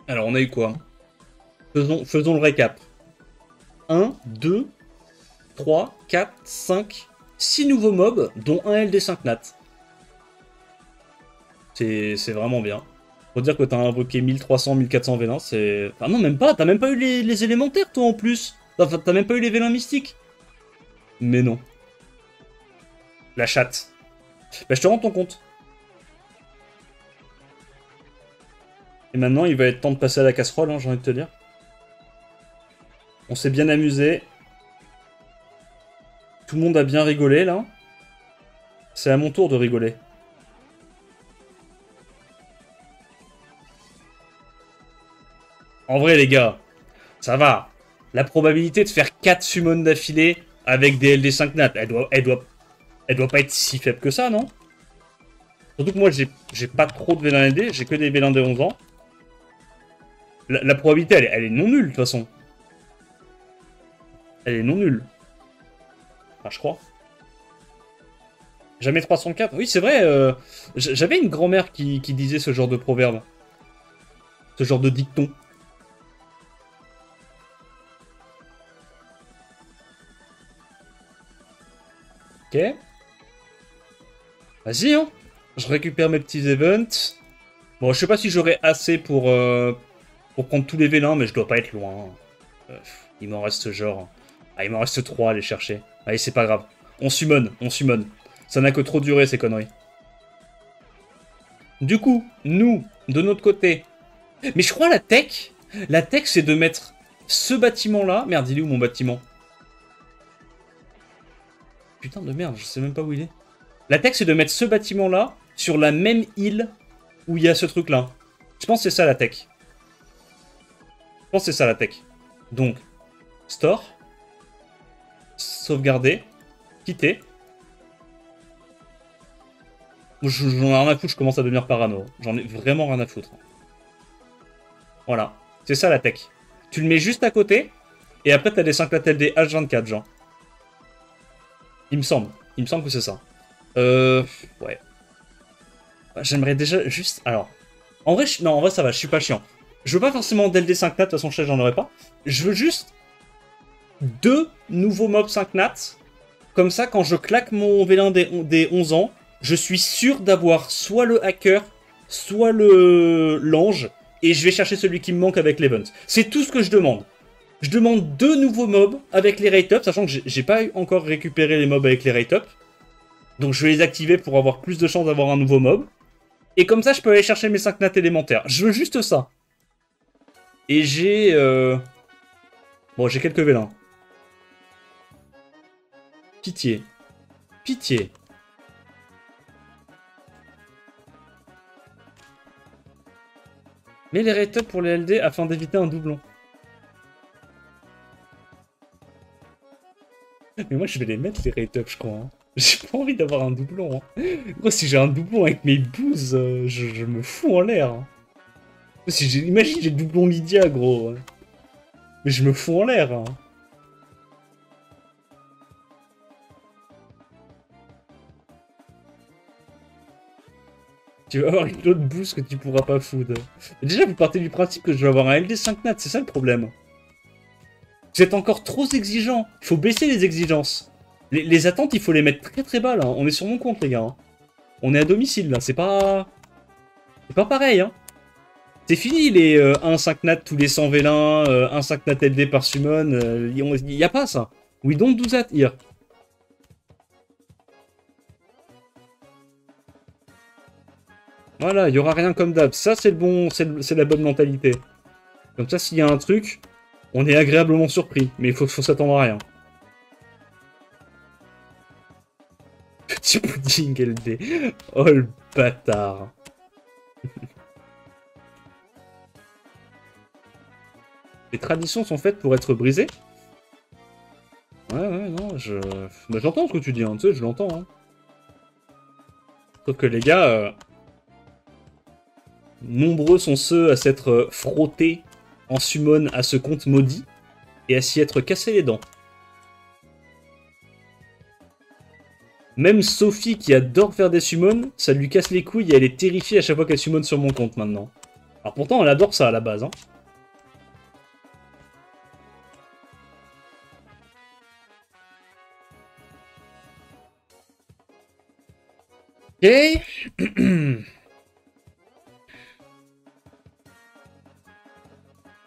Alors, on a eu quoi? Faisons le récap. 1, 2, 3, 4, 5, 6 nouveaux mobs, dont un LD5 nat. C'est vraiment bien. Faut dire que t'as invoqué 1300, 1400 vélins, c'est... Enfin non, même pas, t'as même pas eu les élémentaires, toi, en plus. Enfin, t'as même pas eu les vélins mystiques. Mais non. La chatte. Bah, je te rends ton compte. Et maintenant, il va être temps de passer à la casserole, hein, j'ai envie de te dire. On s'est bien amusé. Tout le monde a bien rigolé, là. C'est à mon tour de rigoler. En vrai, les gars, ça va. La probabilité de faire 4 summons d'affilée avec des LD5 nat, elle doit pas être si faible que ça, non? Surtout que moi, j'ai pas trop de vélins LD, j'ai que des vélins de 11 ans. La probabilité, elle est non nulle, de toute façon. Elle est non nulle. Enfin, je crois. Jamais 304. Oui, c'est vrai, j'avais une grand-mère qui disait ce genre de proverbe. Ce genre de dicton. Ok. Vas-y, hein. Je récupère mes petits events. Bon, je sais pas si j'aurai assez pour prendre tous les vélins, mais je dois pas être loin. Il m'en reste genre... Ah, il m'en reste 3 à aller chercher. Allez, c'est pas grave. On summon, on summon. Ça n'a que trop duré, ces conneries. Du coup, nous, de notre côté... Mais je crois la tech, c'est de mettre ce bâtiment-là... Merde, il est où mon bâtiment? Putain de merde, je sais même pas où il est. La tech, c'est de mettre ce bâtiment-là sur la même île où il y a ce truc-là. Je pense que c'est ça la tech. Je pense que c'est ça la tech. Donc, store, sauvegarder, quitter. J'en ai rien à foutre, je commence à devenir parano. J'en ai vraiment rien à foutre. Voilà. C'est ça la tech. Tu le mets juste à côté, et après t'as des 5 latelles des H24, genre. Il me semble. Il me semble que c'est ça. Ouais. J'aimerais déjà juste... Alors, en vrai, non, en vrai ça va, je suis pas chiant. Je veux pas forcément DLD 5 nats, de toute façon je sais j'en aurais pas. Je veux juste 2 nouveaux mobs 5 nats. Comme ça, quand je claque mon vélin des 11 ans, je suis sûr d'avoir soit le hacker, soit l'ange, et je vais chercher celui qui me manque avec l'event. C'est tout ce que je demande. Je demande 2 nouveaux mobs avec les rate up, sachant que j'ai pas encore récupéré les mobs avec les rate up. Donc je vais les activer pour avoir plus de chances d'avoir un nouveau mob. Et comme ça, je peux aller chercher mes 5 nats élémentaires. Je veux juste ça. Et j'ai... Bon, j'ai quelques vélins. Pitié. Pitié. Mets les rate up pour les LD afin d'éviter un doublon. Mais moi, je vais les mettre, les rate up, je crois. Hein. J'ai pas envie d'avoir un doublon. Hein. Gros, si j'ai un doublon avec mes bouses, je me fous en l'air. Hein. Imagine, j'ai doublon Lydia, gros. Mais je me fous en l'air. Hein. Tu vas avoir une autre boost que tu pourras pas food. Déjà, vous partez du principe que je vais avoir un LD 5 nat, c'est ça le problème. Vous êtes encore trop exigeant. Il faut baisser les exigences. Les attentes, il faut les mettre très très bas là. On est sur mon compte, les gars. Hein. On est à domicile là. C'est pas. C'est pas pareil, hein. C'est fini les 1 5 nat tous les 100 vélins, 1 5 nat LD par summon. Il y a pas ça. We don't do that here. Voilà, il y aura rien comme d'hab. Ça, c'est le bon, c'est la bonne mentalité. Comme ça, s'il y a un truc, on est agréablement surpris. Mais il faut s'attendre à rien. Petit pudding LD. Oh le bâtard. Les traditions sont faites pour être brisées. Ouais, non, bah, j'entends ce que tu dis, hein, tu sais, je l'entends. Hein. Sauf que les gars, nombreux sont ceux à s'être frottés en summon à ce compte maudit et à s'y être cassé les dents. Même Sophie, qui adore faire des summons, ça lui casse les couilles et elle est terrifiée à chaque fois qu'elle summon sur mon compte maintenant. Alors pourtant, elle adore ça à la base. Hein. Ok.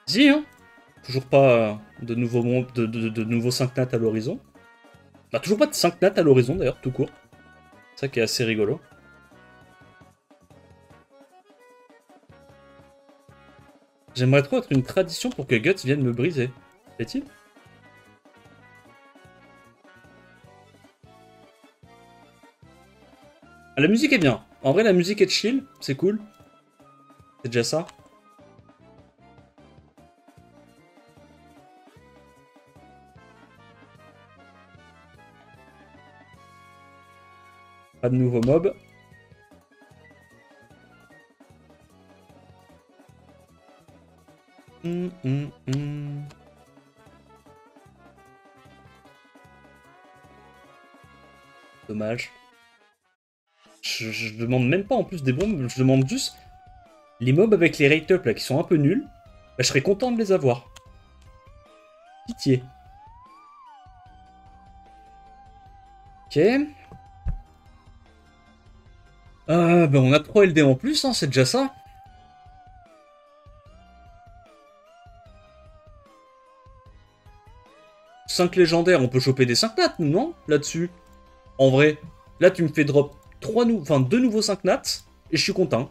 Si, hein. Toujours pas de nouveaux 5 nats à l'horizon. Bah, toujours pas de 5 nats à l'horizon d'ailleurs, tout court. C'est ça qui est assez rigolo. J'aimerais trop être une tradition pour que Guts vienne me briser. Fait-il? Ah, la musique est bien. En vrai, la musique est chill, c'est cool. C'est déjà ça. Pas de nouveaux mobs. Dommage. Je demande même pas en plus des bombes, je demande juste les mobs avec les rate up là qui sont un peu nuls. Bah, je serais content de les avoir. Pitié. Ok. Bah on a 3 LD en plus, hein, c'est déjà ça. « 5 légendaires, on peut choper des 5 nats, non? Là-dessus. En vrai, là tu me fais drop 2 nouveaux 5 nats, et je suis content.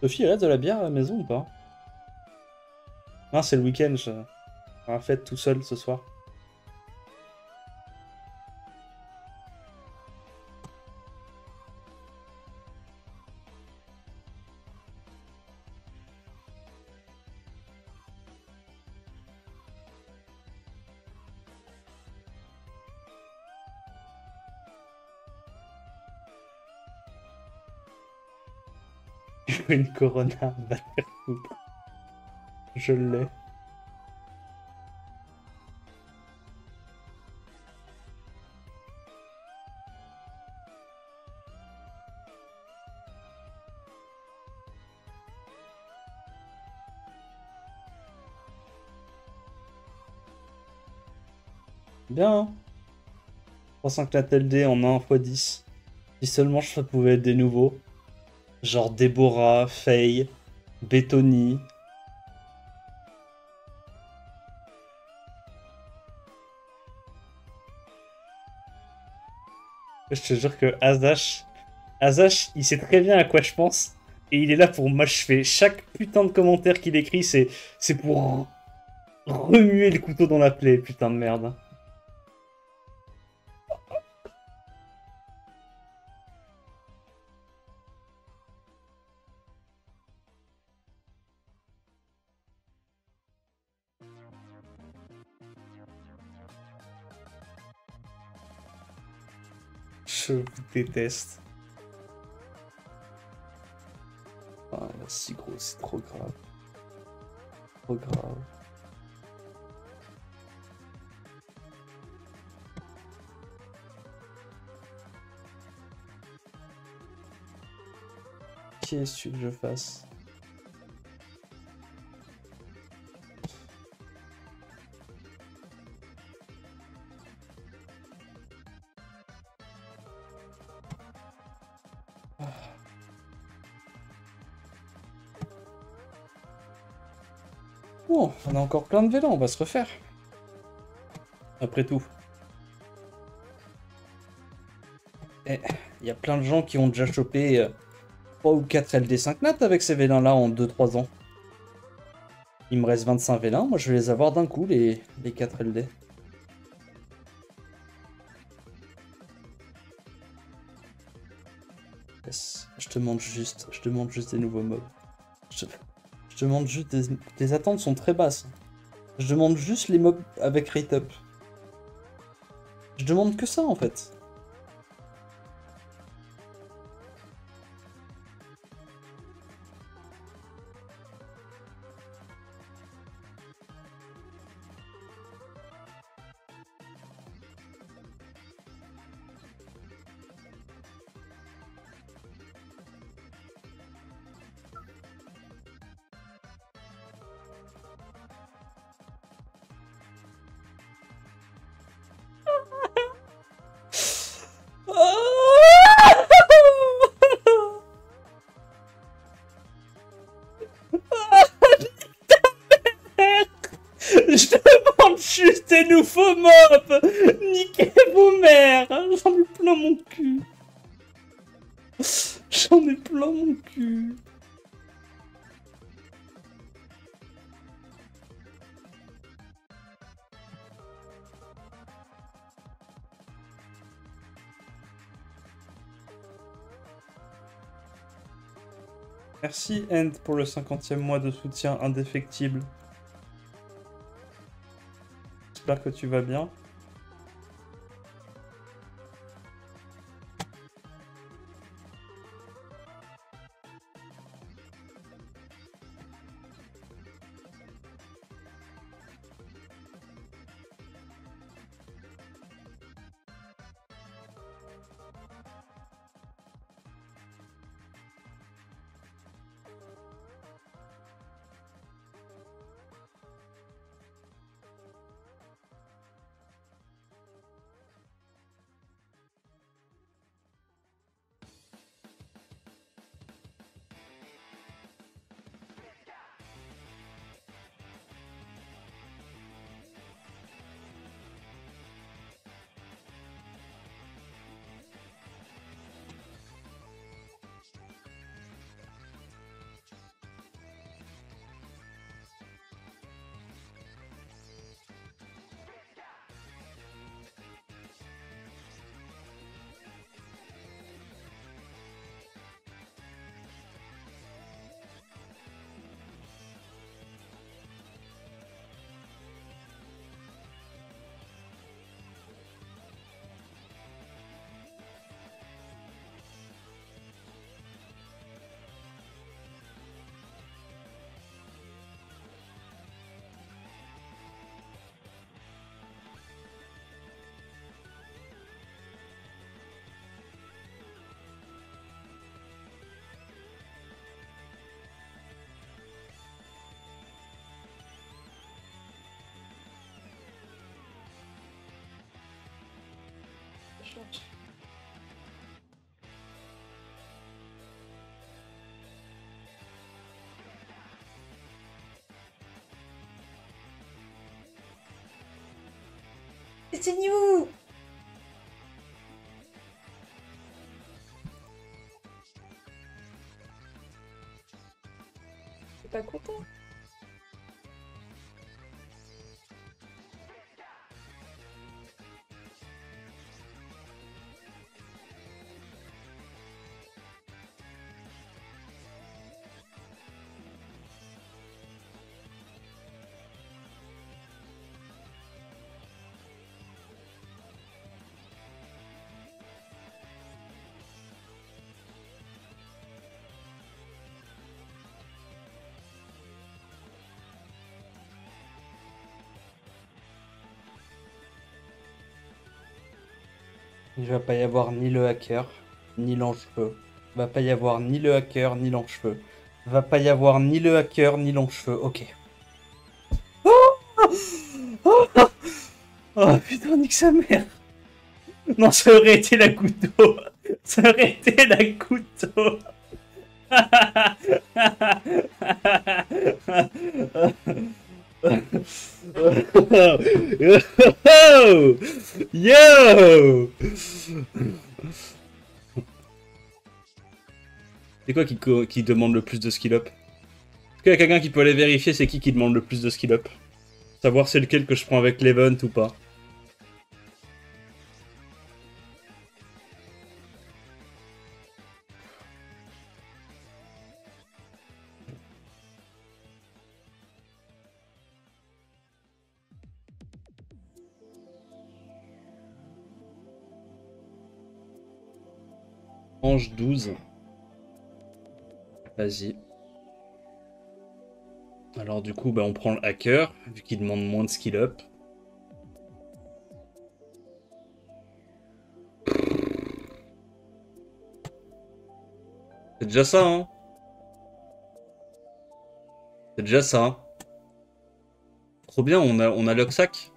Sophie, il reste de la bière à la maison ou pas? Non, c'est le week-end, je... On va fête tout seul ce soir. Une Corona, va te faire foutre. Je l'ai. Bien, hein. 300 clatel D en 1 x 10. Si seulement ça pouvait être des nouveaux. Genre Déborah, Faye, Bétoni. Je te jure que Azash, il sait très bien à quoi je pense. Et il est là pour m'achever. Chaque putain de commentaire qu'il écrit, c'est pour remuer le couteau dans la plaie, putain de merde. Je vous déteste. Ah, si gros, c'est trop grave. Trop grave. Qu'est-ce que je fasse? Bon, on a encore plein de vélos, on va se refaire. Après tout. Il y a plein de gens qui ont déjà chopé 3 ou 4 LD5 nat avec ces vélins-là en 2-3 ans. Il me reste 25 vélins, moi je vais les avoir d'un coup, les 4 LD. Yes. Je demande juste des nouveaux mobs. Je demande juste des attentes sont très basses. Je demande juste les mobs avec rate up. Je demande que ça en fait. Je demande juste des nouveaux mobs. Niquez vos mères. J'en ai plein mon cul. J'en ai plein mon cul. Merci End pour le 50e mois de soutien indéfectible. J'espère que tu vas bien. charge. C'est new. T'es pas content? Il va pas y avoir ni le hacker, ni l'ange-feu. Va pas y avoir ni le hacker, ni l'ange-feu. Va pas y avoir ni le hacker, ni l'ange-feu. Ok. Oh putain, nique sa mère. Non, ça aurait été la goutte d'eau. Ça aurait été la goutte d'eau. Yo! C'est quoi qui demande le plus de skill up? Est-ce qu'il y a quelqu'un qui peut aller vérifier c'est qui demande le plus de skill up? Savoir c'est lequel que je prends avec l'event ou pas. Ange 12. Vas-y. Alors du coup, bah, on prend le hacker, vu qu'il demande moins de skill up. C'est déjà ça, hein? C'est déjà ça. Trop bien, on a Luxac.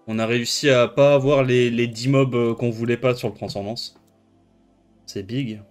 On a réussi à pas avoir les 10 mobs qu'on voulait pas sur le transcendance. C'est big.